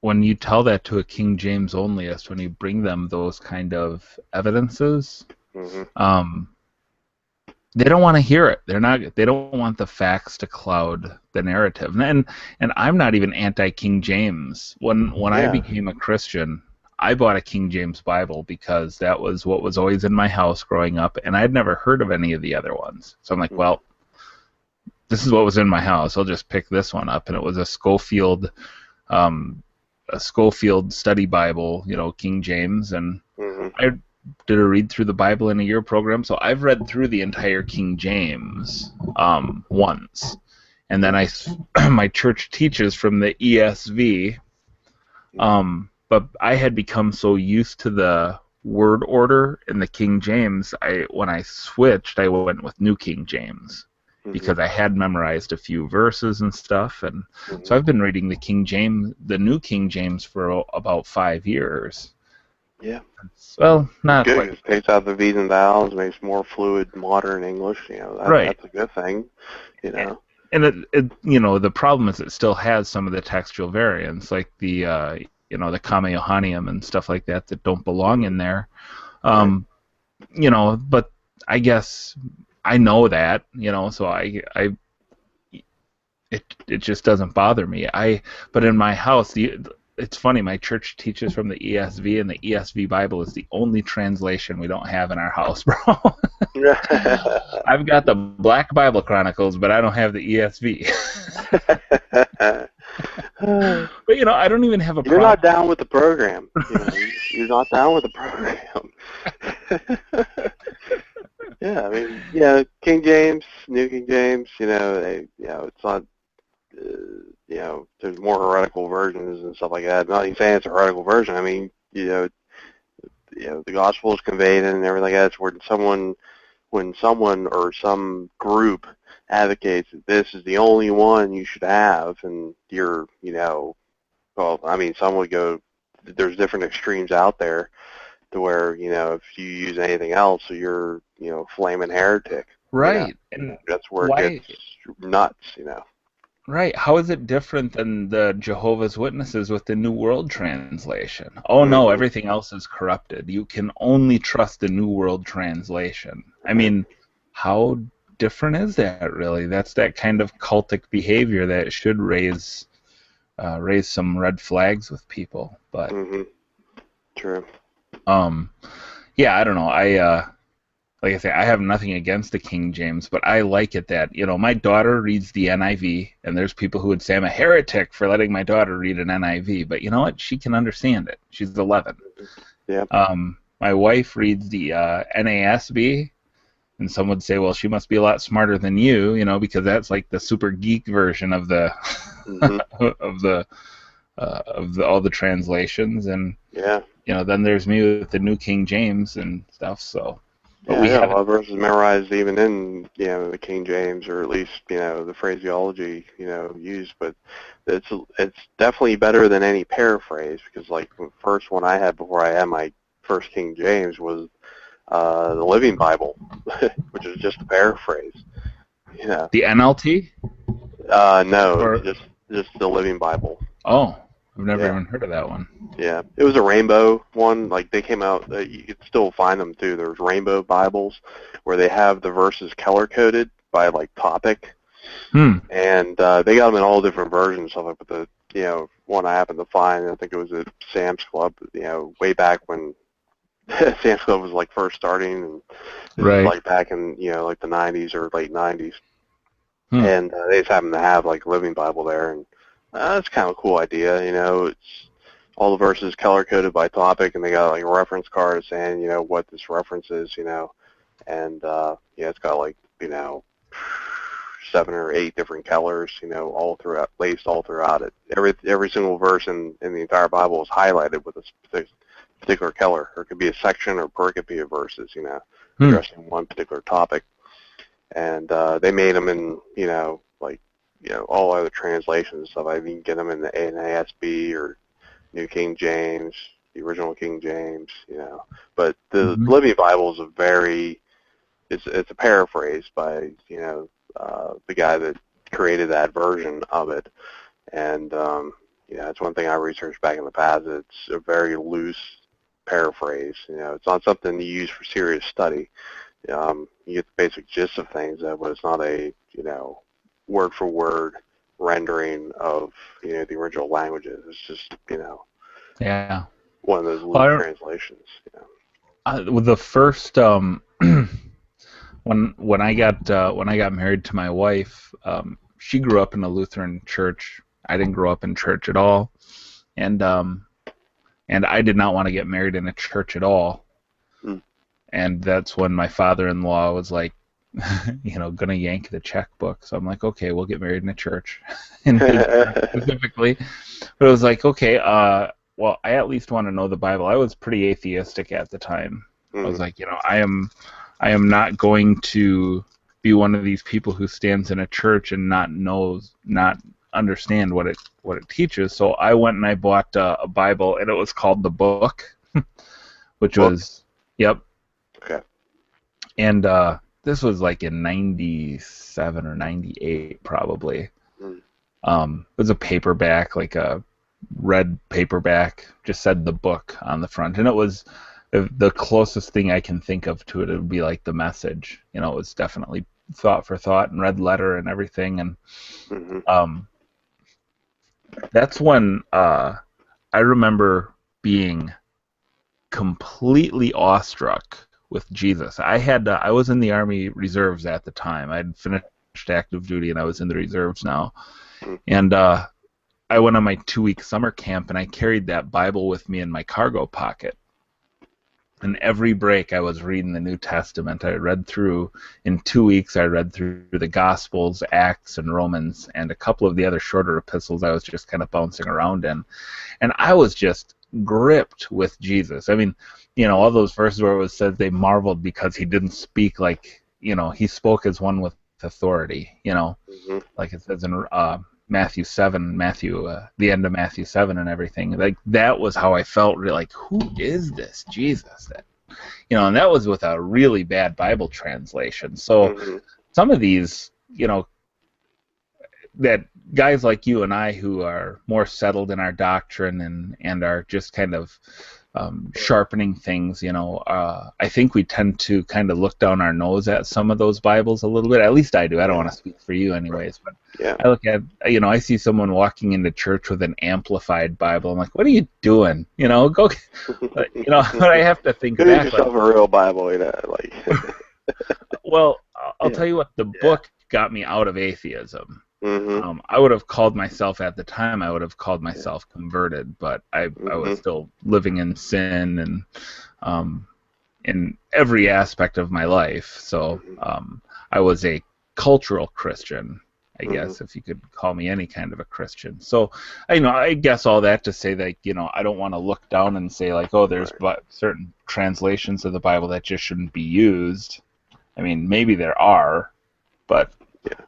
when you tell that to a King James onlyist, when you bring them those kind of evidences, they don't want to hear it. They don't want the facts to cloud the narrative. And I'm not even anti-King James. When I became a Christian, I bought a King James Bible because that was what was always in my house growing up, and I'd never heard of any of the other ones. So I'm like, well, this is what was in my house. I'll just pick this one up, and it was a Schofield Study Bible, King James, and I did a read through the Bible in a year program, so I've read through the entire King James once, and then my church teaches from the ESV, but I had become so used to the word order in the King James, when I switched, I went with New King James, because I had memorized a few verses and stuff, and so I've been reading the New King James for about 5 years. Yeah. Well, not good. quite. It takes out the V's and vowels, makes more fluid modern English. Right. That's a good thing. And it the problem is it still has some of the textual variants, like the the Kama Johannium and stuff like that don't belong in there. But I guess I know that, so it just doesn't bother me. But in my house, it's funny, my church teaches from the ESV, and the ESV Bible is the only translation we don't have in our house, bro. I've got the Black Bible Chronicles, but I don't have the ESV. But I don't even have a problem. You're not down with the program. You're not down with the program. Yeah, I mean, King James, New King James, it's not, there's more heretical versions and stuff like that. I'm not even saying it's a heretical version. I mean, the gospel is conveyed and everything else. When someone or some group advocates that this is the only one you should have, and you're, well, I mean, some would go, there's different extremes out there to where, if you use anything else, so you're, flaming heretic. Right. And that's where it gets nuts, Right. How is it different than the Jehovah's Witnesses with the New World Translation? Oh, no, everything else is corrupted. You can only trust the New World Translation. I mean, how different is that, really? That's that kind of cultic behavior that should raise some red flags with people. But True. Yeah, I don't know. Like I say, I have nothing against the King James, but I like it that, my daughter reads the NIV, and there's people who would say I'm a heretic for letting my daughter read an NIV, but you know what? She can understand it. She's 11. Yeah. My wife reads the NASB, And some would say, well, she must be a lot smarter than you, because that's like the super geek version of the of all the translations. And Yeah. then there's me with the New King James and stuff. So, but Yeah, we I got a have lot of verses memorized even in, the King James, or at least, the phraseology, used, but it's definitely better than any paraphrase, because like the first one I had before I had my first King James was the Living Bible, which is just a paraphrase. the NLT, No, or just the Living Bible. oh, I've never Yeah. even heard of that one. Yeah, it was a rainbow one. Like they came out, you could still find them too. There's rainbow Bibles where they have the verses color coded by like topic, and they got them in all different versions of it. But the one I happened to find, I think it was at Sam's Club, way back when Sam's Club was like first starting, and this is like back in like the 90s or late 90s, and they just happened to have like Living Bible there, and that's kind of a cool idea. It's all the verses color-coded by topic, and they got like a reference card saying, what this reference is, and it's got like, 7 or 8 different colors, all throughout, laced all throughout it. Every single verse in the entire Bible is highlighted with a particular color, or it could be a section or pericope of verses, addressing one particular topic. And they made them in, all other translations and stuff. I mean, get them in the NASB or New King James, the original King James, But the Living Bible is it's a paraphrase by, the guy that created that version of it. And, it's one thing I researched back in the past. It's a very loose paraphrase. It's not something you use for serious study. You get the basic gist of things, but it's not a, word for word rendering of, the original languages. It's just, yeah, one of those loose translations. With the first when I got married to my wife, she grew up in a Lutheran church. I didn't grow up in church at all, and I did not want to get married in a church at all. And that's when my father-in-law was like, gonna yank the checkbook. So I'm like, okay, we'll get married in a church, in his church specifically. But it was like, okay, well, I at least want to know the Bible. I was pretty atheistic at the time. I was like, I am not going to be one of these people who stands in a church and not understand what it teaches. So I went and I bought a Bible, and it was called The Book, which was, yep. Okay. And this was like in 97 or 98 probably. It was a paperback, like a red paperback, just said The Book on the front. And it was the closest thing I can think of to it. It would be like The Message. It was definitely thought for thought and red letter and everything. And that's when I remember being completely awestruck with Jesus. I was in the Army Reserves at the time. I'd finished active duty, and I was in the reserves now. And I went on my 2-week summer camp, and I carried that Bible with me in my cargo pocket. And every break, I was reading the New Testament. I read through, in 2 weeks, I read through the Gospels, Acts, and Romans, and a couple of the other shorter epistles I was just kind of bouncing around in. And I was just gripped with Jesus. I mean, all those verses where it says they marveled because he didn't speak like, he spoke as one with authority, like it says in Matthew 7, the end of Matthew 7 and everything. Like, that was how I felt, really, like, who is this Jesus? And that was with a really bad Bible translation. So some of these, that guys like you and I who are more settled in our doctrine and are just kind of sharpening things, I think we tend to kind of look down our nose at some of those Bibles a little bit. At least I do. I don't want to speak for you anyways, but I look at, I see someone walking into church with an amplified Bible. I'm like, what are you doing? Go, but I have to think back. Get yourself a real Bible, like. Well, I'll tell you what, the book got me out of atheism. I would have called myself at the time, I would have called myself converted, but I was still living in sin, and in every aspect of my life. So I was a cultural Christian, I guess, if you could call me any kind of a Christian. So, I guess all that to say that, I don't want to look down and say, like, oh, there's certain translations of the Bible that just shouldn't be used. I mean, maybe there are, but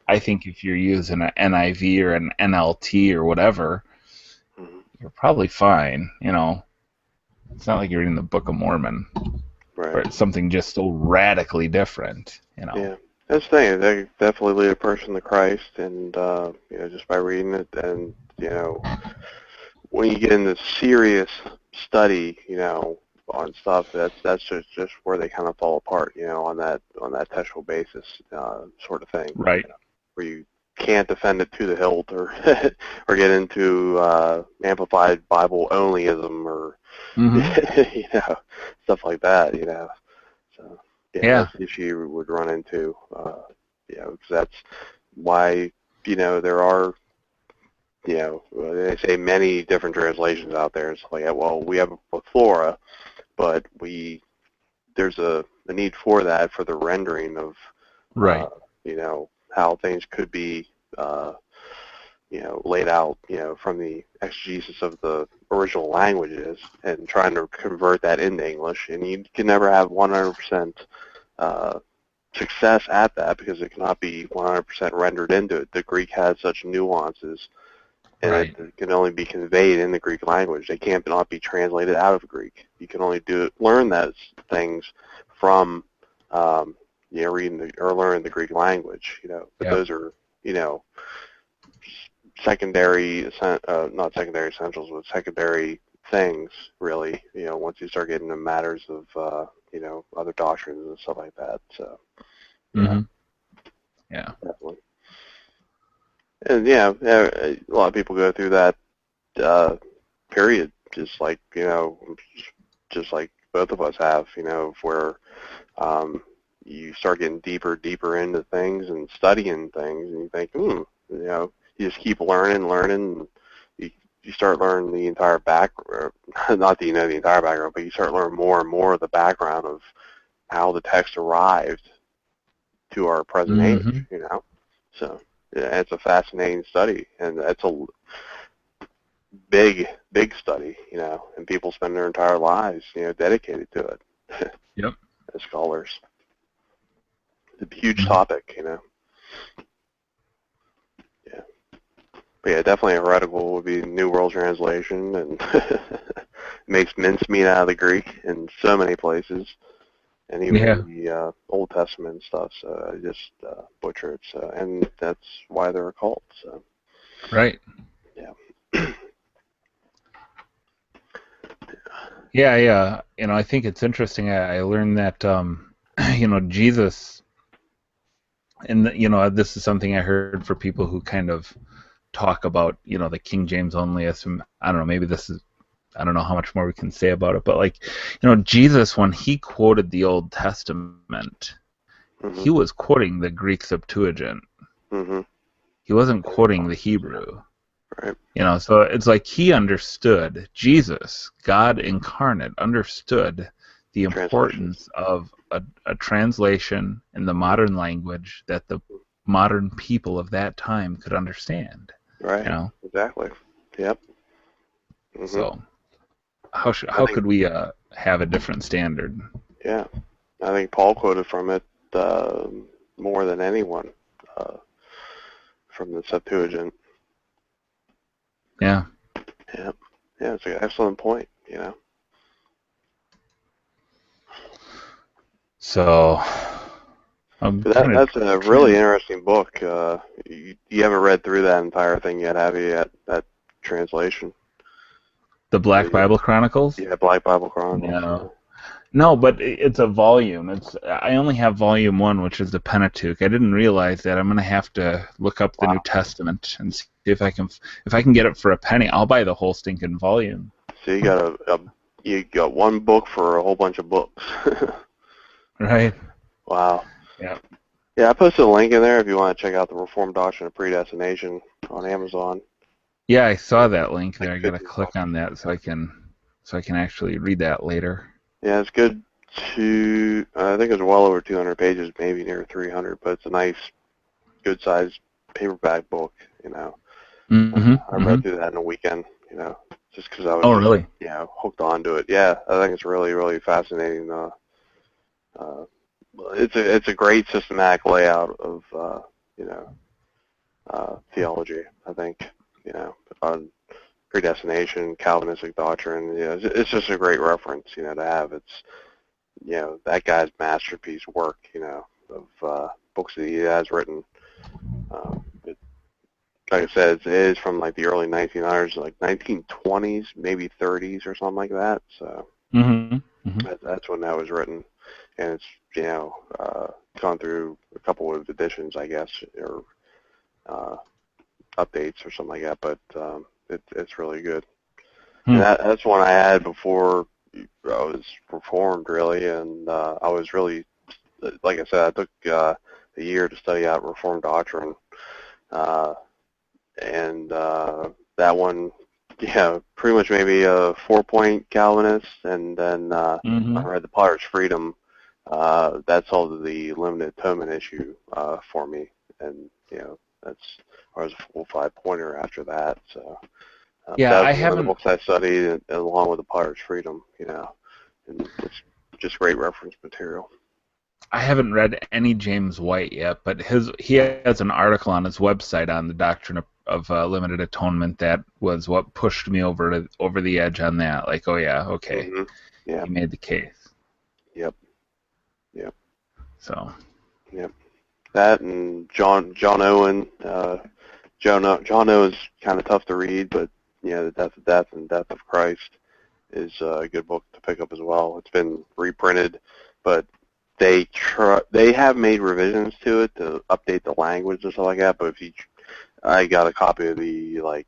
I think if you're using an NIV or an NLT or whatever, you're probably fine, It's not like you're reading the Book of Mormon, or it's something just so radically different, Yeah. That's the thing. They definitely lead a person to Christ, and just by reading it, and when you get into serious study, on stuff, that's just where they kind of fall apart, on that textual basis, sort of thing, right? Where you can't defend it to the hilt, or or get into amplified Bible onlyism, or stuff like that, So. That's the issue you would run into, because that's why, there are, they say many different translations out there. It's like, well, we have a plethora, but there's a need for that, for the rendering of, how things could be, laid out, from the exegesis of the original languages, and trying to convert that into English. And you can never have 100% success at that, because it cannot be 100% rendered into it. The Greek has such nuances, and it can only be conveyed in the Greek language. They can't not be translated out of Greek. You can only learn those things from reading or learning the Greek language. But those are secondary, not secondary essentials, but secondary things, really, once you start getting into matters of, other doctrines and stuff like that. So, definitely. And, a lot of people go through that period, just like both of us have, where you start getting deeper into things and studying things, and you think, you just keep learning, and you start learning the entire not that you know the entire background, but you start learning more and more of the background of how the text arrived to our present age, So, it's a fascinating study, and it's a big study, and people spend their entire lives, dedicated to it. As scholars. It's a huge topic, But definitely heretical would be New World Translation, and makes mincemeat out of the Greek in so many places, and even the Old Testament and stuff. So I just butcher it. So, and that's why they're a cult. So. Right. Yeah. Yeah. I think it's interesting. I learned that Jesus, and this is something I heard for people who kind of talk about, the King James onlyism. I don't know, maybe I don't know how much more we can say about it, but Jesus, when he quoted the Old Testament, he was quoting the Greek Septuagint. He wasn't quoting the Hebrew. Right. So it's like he understood, Jesus, God incarnate, understood the importance of a translation in the modern language that the modern people of that time could understand. Right. Exactly. Yep. So, how could we have a different standard? Yeah, I think Paul quoted from it more than anyone from the Septuagint. Yeah. Yeah. Yeah, it's an excellent point. So. That's a really interesting book. You haven't read through that entire thing yet, have you? That translation. The Black Bible Chronicles? Yeah, Black Bible Chronicles. No, but it's a volume. I only have volume 1, which is the Pentateuch. I didn't realize that. I'm going to have to look up the New Testament and see if I can get it for a penny. I'll buy the whole stinking volume. So you got one book for a whole bunch of books. Right. Wow. Yeah. Yeah, I posted a link in there if you want to check out the Reformed Doctrine of Predestination on Amazon. Yeah, I saw that link there. I got to click on that so I can actually read that later. Yeah, it's good I think it's well over 200 pages, maybe near 300, but it's a nice, good-sized paperback book, you know. I read through that in a weekend, you know, just because I was, Oh, really? you know, hooked onto it. Yeah, I think it's really, really fascinating. It's a great systematic layout of, you know, theology, I think, you know, on predestination, Calvinistic doctrine. You know, it's just a great reference, you know, to have. It's, you know, that guy's masterpiece work, you know, of books that he has written. Like I said, it is from like the early 1900s, like 1920s, maybe 30s or something like that. So that's when that was written, and it's, you know, gone through a couple of editions, I guess, or updates or something like that. But it's really good. And that's one I had before I was reformed, really, and I was really, like I said, I took a year to study out Reformed doctrine. And that one, yeah, pretty much maybe a 4-point Calvinist, and then I read The Potter's Freedom. That solved the limited atonement issue for me, and you know, I was a full 5-pointer after that. So yeah, that I was one of the haven't. books I studied, along with The Potter's Freedom. You know, and it's just great reference material. I haven't read any James White yet, but he has an article on his website on the doctrine of limited atonement that was what pushed me over the edge on that. Like, oh yeah, okay, Yeah. he made the case. Yep. So. Yep. That and John Owen. John O is kind of tough to read, but you know, The Death of Death and Death of Christ is a good book to pick up as well. It's been reprinted, but they have made revisions to it to update the language and stuff like that. But I got a copy of the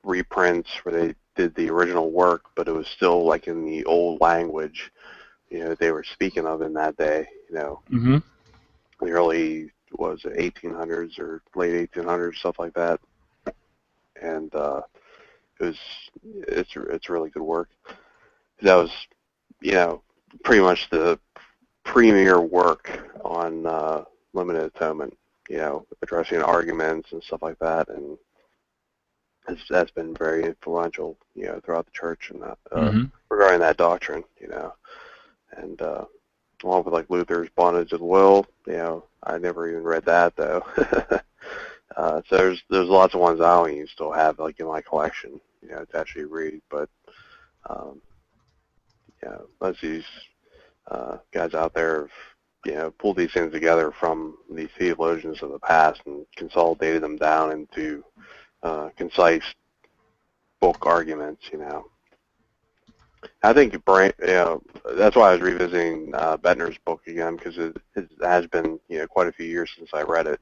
reprints where they did the original work, but it was still like in the old language, you know, they were speaking of in that day, you know, the early, was it 1800s or late 1800s, stuff like that. And it's really good work. That was, you know, pretty much the premier work on limited atonement, you know, addressing arguments and stuff like that, and that's been very influential, you know, throughout the church and regarding that doctrine, you know, and along with like Luther's Bondage of the Will, you know, I never even read that though. So there's lots of ones I don't even still have like in my collection, you know, to actually read, but yeah, most of these guys out there have, you know, pulled these things together from the theologians of the past and consolidated them down into concise book arguments, you know. I think, you know, that's why I was revisiting Bettner's book again, because it has been, you know, quite a few years since I read it,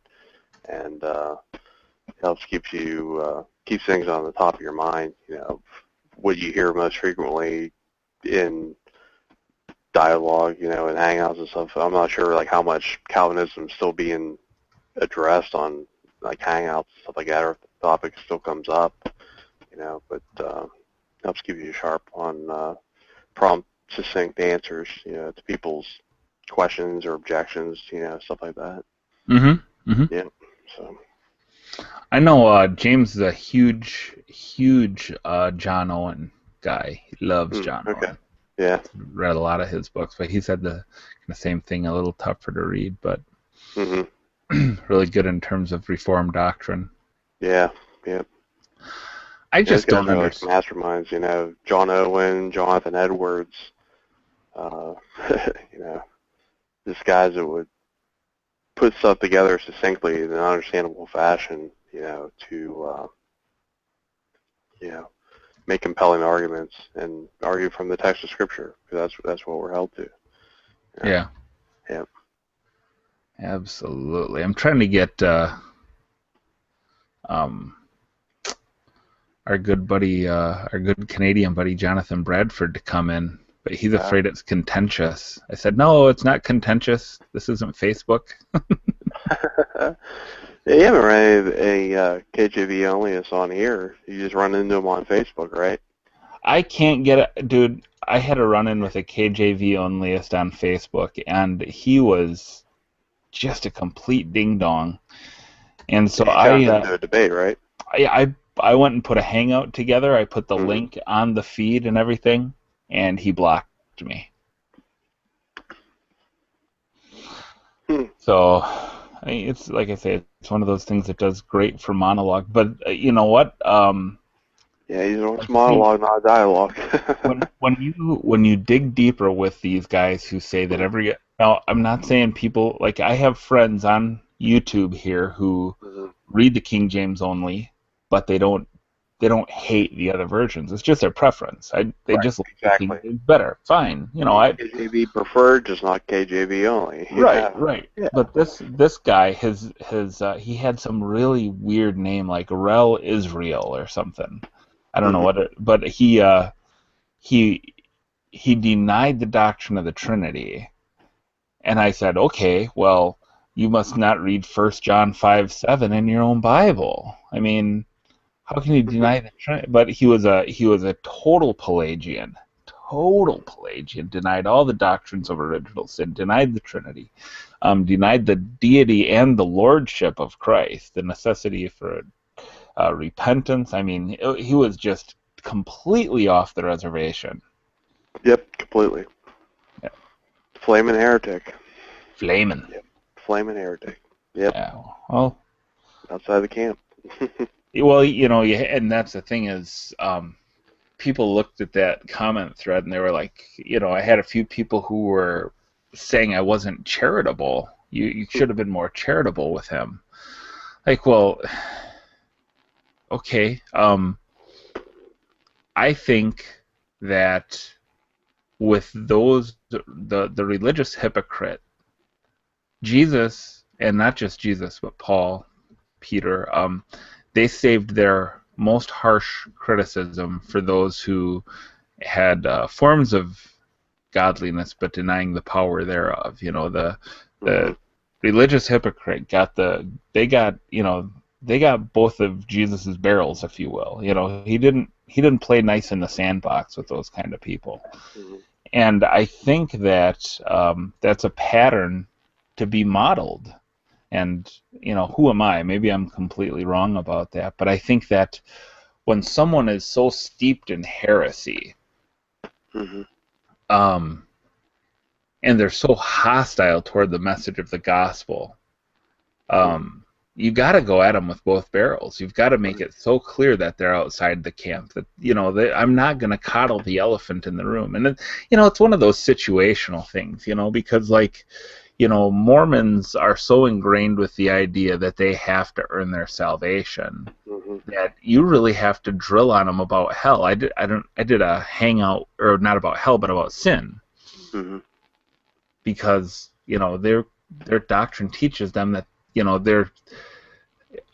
and helps keeps things on the top of your mind, you know, what you hear most frequently in dialogue, you know, and hangouts and stuff. I'm not sure like how much Calvinism is still being addressed on like hangouts and stuff like that, or if the topic still comes up, you know, but helps keep you sharp on prompt, succinct answers, you know, to people's questions or objections, you know, stuff like that. Yeah. So. I know James is a huge John Owen guy. He loves John Owen. Yeah. Read a lot of his books, but he said the same thing, a little tougher to read, but really good in terms of Reformed doctrine. Yeah. I just don't understand. Like masterminds, you know, John Owen, Jonathan Edwards, you know, just guys that would put stuff together succinctly in an understandable fashion, you know, to, you know, make compelling arguments and argue from the text of Scripture, because that's what we're held to. You know? Yeah. Absolutely. I'm trying to get our good buddy, our good Canadian buddy Jonathan Bradford to come in, but he's afraid it's contentious. I said, no, it's not contentious. This isn't Facebook. You haven't run a KJV-only on here. You just run into them on Facebook, right? I can't get it, dude. I had a run-in with a KJV-onlyist on Facebook, and he was just a complete ding-dong. And so You jumped into a debate, right? I went and put a hangout together. I put the link on the feed and everything, and he blocked me. So, I mean, it's like I say, it's one of those things that does great for monologue. But you know what? Yeah, he's a monologue, not a dialogue. when you dig deeper with these guys who say that now, I'm not saying people, like, I have friends on YouTube here who read the King James only, but they don't hate the other versions. It's just their preference. They just like the King James better. Fine, KJV preferred, just not KJV only. Right. Yeah. But this guy, he had some really weird name like Rel Israel or something. I don't know what it, but he denied the doctrine of the Trinity, and I said, okay, well, you must not read 1 John 5:7 in your own Bible. I mean, how can you deny the Trinity? But he was a total Pelagian, denied all the doctrines of original sin, denied the Trinity, denied the deity and the lordship of Christ, the necessity for repentance. I mean, he was just completely off the reservation. Yep, completely. Yeah. Flaming heretic. Flaming. Yep. Flaming heretic. Yep. Yeah. Well, outside the camp. Well, and that's the thing is, people looked at that comment thread and they were like, I had a few people who were saying I wasn't charitable. You should have been more charitable with him. Like, well, okay. I think that with those, the religious hypocrite, Jesus, and not just Jesus, but Paul, Peter, they saved their most harsh criticism for those who had forms of godliness but denying the power thereof. The religious hypocrite they got both of Jesus's barrels, if you will. He didn't play nice in the sandbox with those kind of people. And I think that that's a pattern to be modeled. And, who am I? Maybe I'm completely wrong about that. But I think that when someone is so steeped in heresy, and they're so hostile toward the message of the gospel, you got to go at them with both barrels. You've got to make it so clear that they're outside the camp, that, I'm not going to coddle the elephant in the room. And, it's one of those situational things, because, Mormons are so ingrained with the idea that they have to earn their salvation that you really have to drill on them about hell. I did a hangout, or not about hell, but about sin, because their doctrine teaches them that they're.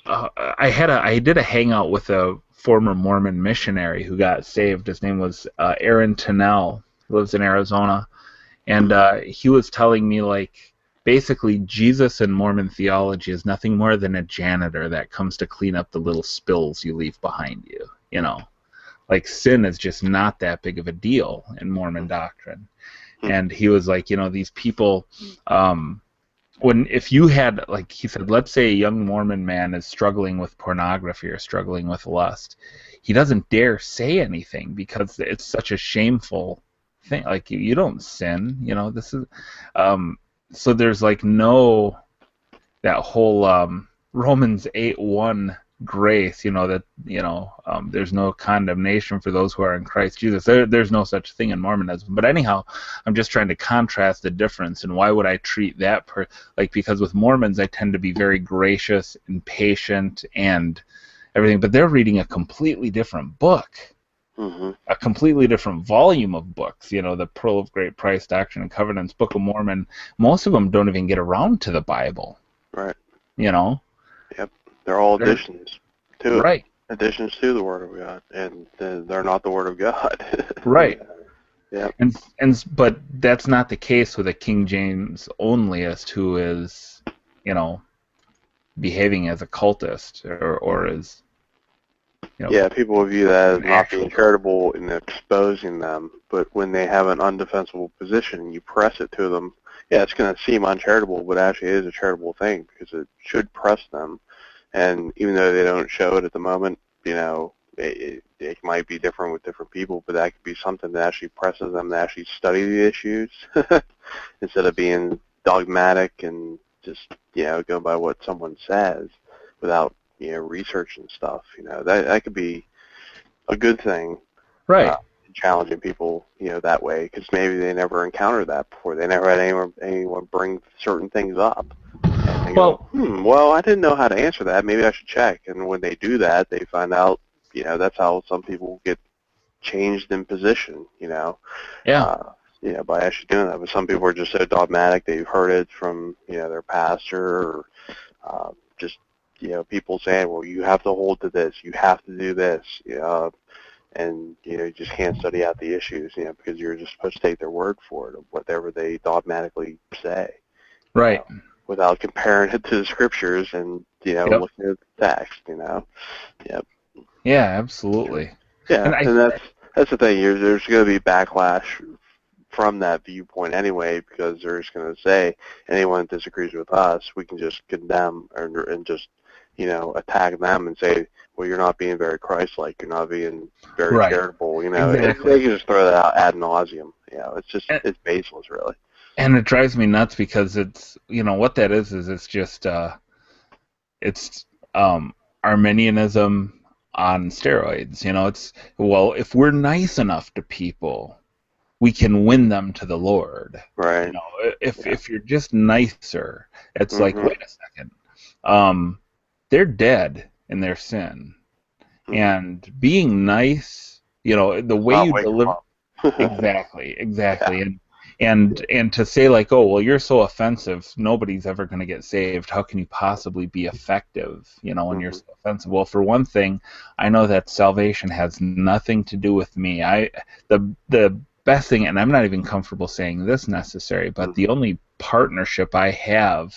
I did a hangout with a former Mormon missionary who got saved. His name was Aaron Tennell. He lives in Arizona, and he was telling me, basically, Jesus in Mormon theology is nothing more than a janitor that comes to clean up the little spills you leave behind you. Sin is just not that big of a deal in Mormon doctrine. And he was like, these people, if you had, he said, let's say a young Mormon man is struggling with pornography or struggling with lust, he doesn't dare say anything because it's such a shameful thing. You don't sin, this is, so there's that whole Romans 8:1 grace, that there's no condemnation for those who are in Christ Jesus. There's no such thing in Mormonism. But anyhow, I'm just trying to contrast the difference. And why would I treat that because with Mormons I tend to be very gracious and patient and everything, but they're reading a completely different book. A completely different volume of books, the Pearl of Great Price, Doctrine and Covenants, Book of Mormon. Most of them don't even get around to the Bible. Right. Yep. They're all additions to it. Right. Additions to the Word of God, and they're not the Word of God. Right. Yeah. But that's not the case with a King James onlyist who is, behaving as a cultist or as Yeah, people will view that as not being charitable in exposing them, but when they have an undefensible position and you press it to them, yeah, it's going to seem uncharitable, but actually it is a charitable thing because it should press them. And even though they don't show it at the moment, it might be different with different people, but that could be something that actually presses them to actually study the issues instead of being dogmatic and just, go by what someone says without, research and stuff. That could be a good thing. Right. Challenging people, that way, because maybe they never encountered that before. They never had anyone bring certain things up. And they go, well, I didn't know how to answer that. Maybe I should check. And when they do that, they find out, that's how some people get changed in position, Yeah. By actually doing that. But some people are just so dogmatic. They've heard it from, their pastor or just, people saying, well, you have to hold to this. You have to do this. And, you just can't study out the issues, because you're just supposed to take their word for it, of whatever they dogmatically say. Right. Without comparing it to the scriptures and, looking at the text, Yep. Yeah, absolutely. Yeah, and that's the thing. There's going to be backlash from that viewpoint anyway, because they're just going to say anyone that disagrees with us, we can just condemn and just, attack them and say, well, you're not being very Christ-like. You're not being very charitable. Exactly. They can just throw that out ad nauseum. It's baseless, really. And it drives me nuts because it's, what that is it's just, it's Arminianism on steroids. It's, well, if we're nice enough to people, we can win them to the Lord. Right. If you're just nicer, it's like, wait a second. They're dead in their sin. And being nice, the way you deliver. Exactly. Yeah. And to say like, oh, well, you're so offensive, nobody's ever going to get saved. How can you possibly be effective, when you're so offensive? Well, for one thing, I know that salvation has nothing to do with me. The best thing, and I'm not even comfortable saying this necessary, but the only partnership I have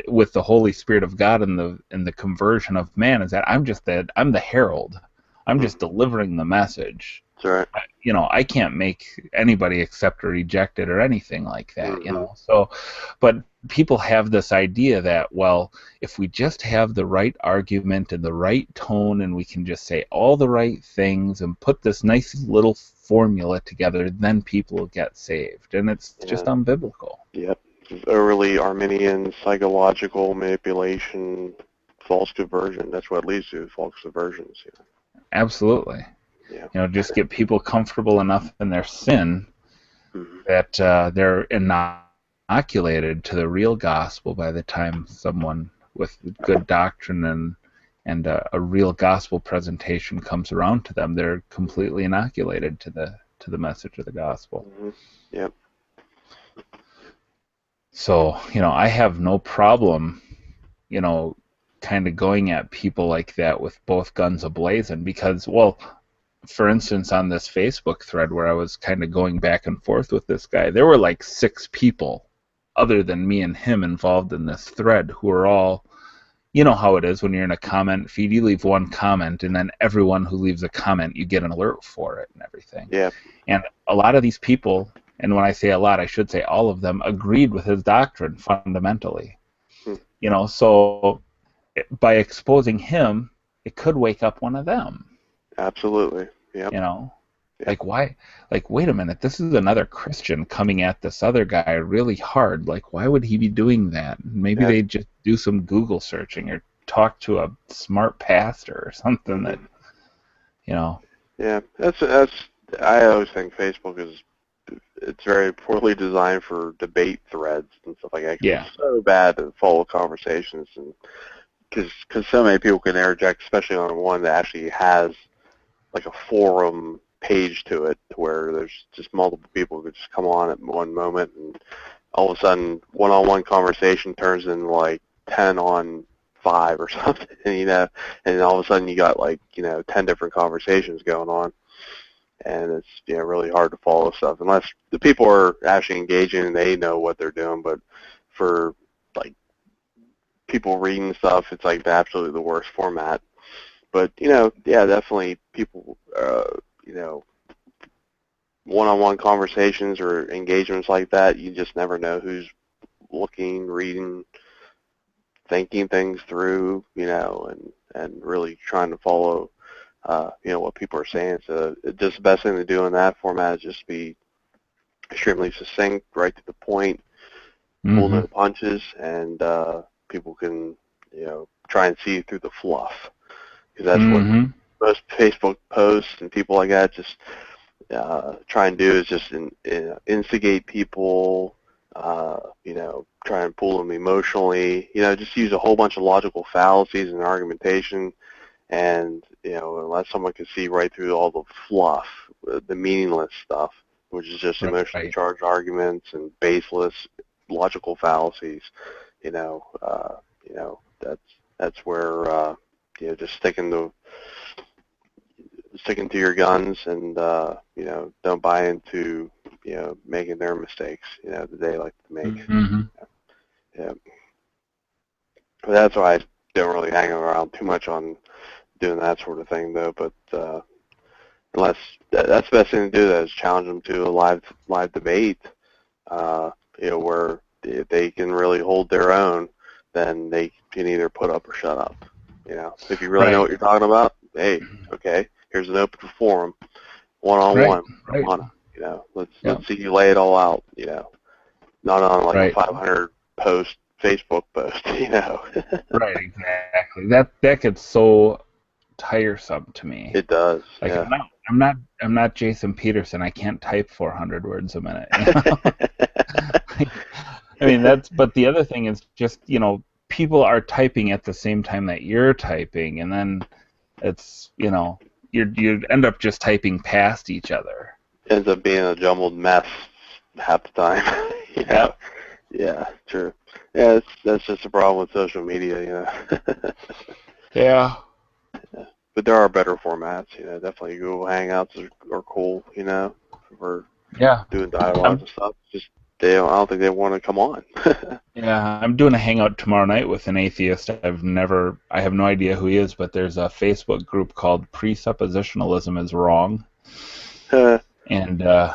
with the Holy Spirit of God in the conversion of man is that I'm the herald. I'm just delivering the message. That's right. I can't make anybody accept or reject it or anything like that, So, but people have this idea that, well, if we just have the right argument and the right tone and we can just say all the right things and put this nice little formula together, then people will get saved. And it's just unbiblical. Yep. Early Arminian psychological manipulation, false conversion. That's what leads to false conversions. Absolutely. Yeah. Just get people comfortable enough in their sin that they're inoculated to the real gospel by the time someone with good doctrine and a real gospel presentation comes around to them. They're completely inoculated to the message of the gospel. Yep. So, I have no problem, kind of going at people like that with both guns ablazing because, well, for instance, on this Facebook thread where I was kind of going back and forth with this guy, there were like 6 people other than me and him involved in this thread who are all, you know how it is when you're in a comment feed, you leave one comment and then everyone who leaves a comment, you get an alert for it and everything. Yeah. And a lot of these people, and when I say a lot, I should say all of them, agreed with his doctrine fundamentally. So by exposing him, it could wake up one of them. Absolutely. Yep. Like why? Like, wait a minute, this is another Christian coming at this other guy really hard. Like, why would he be doing that? Maybe they just do some Google searching or talk to a smart pastor or something that, Yeah, that's. I always think Facebook it's very poorly designed for debate threads and stuff like that. Yeah. It's so bad to follow conversations and because so many people can interject, especially on one that actually has like a forum page to it, to where there's just multiple people who could just come on at one moment, and all of a sudden, one-on-one conversation turns into like 10 on 5 or something, and all of a sudden you got 10 different conversations going on, and it's really hard to follow stuff unless the people are actually engaging and they know what they're doing. But for people reading stuff, it's like absolutely the worst format. But yeah, definitely people, one-on-one conversations or engagements like that, you just never know who's looking, reading, thinking things through, and really trying to follow, what people are saying. So just the best thing to do in that format is just be extremely succinct, right to the point, pull no punches, and people can, try and see through the fluff, because that's what most Facebook posts and people like that just try and do is just instigate people, try and pull them emotionally, just use a whole bunch of logical fallacies and argumentation, and, unless someone can see right through all the fluff, the meaningless stuff, which is just emotionally charged arguments and baseless logical fallacies, that's where, just sticking to your guns and, don't buy into, making their mistakes, that they like to make. Yeah. But that's why I don't really hang around too much on doing that sort of thing, though. But unless that's the best thing to do, is challenge them to a live debate, where if they can really hold their own, then they can either put up or shut up. If you really know what you're talking about, hey, okay, here's an open forum, one-on-one. Let's see you lay it all out. Not on like a 500 post Facebook post. Right, exactly. That gets so tiresome to me. It does. Like I'm not Jason Peterson. I can't type 400 words a minute. I mean, but the other thing is just, people are typing at the same time that you're typing, and then it's, you end up just typing past each other. Ends up being a jumbled mess half the time. Yeah, true. Yeah, that's just a problem with social media, Yeah. But there are better formats, definitely Google Hangouts are cool, for doing dialogues and stuff. Just I don't think they want to come on. Yeah, I'm doing a hangout tomorrow night with an atheist. I have no idea who he is, but there's a Facebook group called Presuppositionalism is Wrong. And you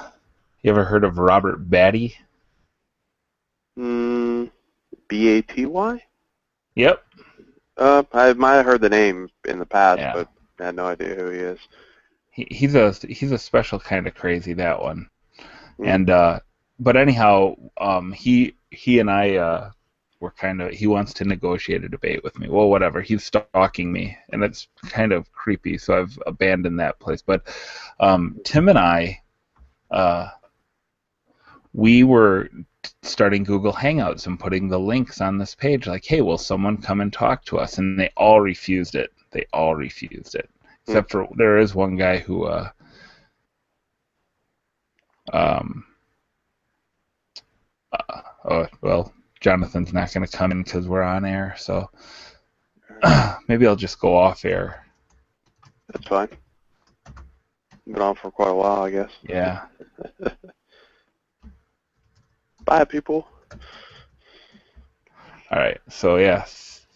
ever heard of Robert Batty? B-A-T-Y? Yep. I might have heard the name in the past, but I had no idea who he is. He's a special kind of crazy, that one. And but anyhow, he and I were he wants to negotiate a debate with me. Well, whatever. He's stalking me, and it's kind of creepy, so I've abandoned that place. But Tim and I, we were starting Google Hangouts and putting the links on this page, like, hey, will someone come and talk to us? And they all refused it. Except for there is one guy who Jonathan's not going to come in because we're on air, so maybe I'll just go off air. That's fine. Been on for quite a while, I guess. Yeah. Bye, people. All right. So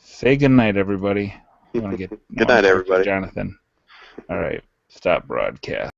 say good night, everybody. Good night, everybody. Jonathan. All right. Stop broadcast.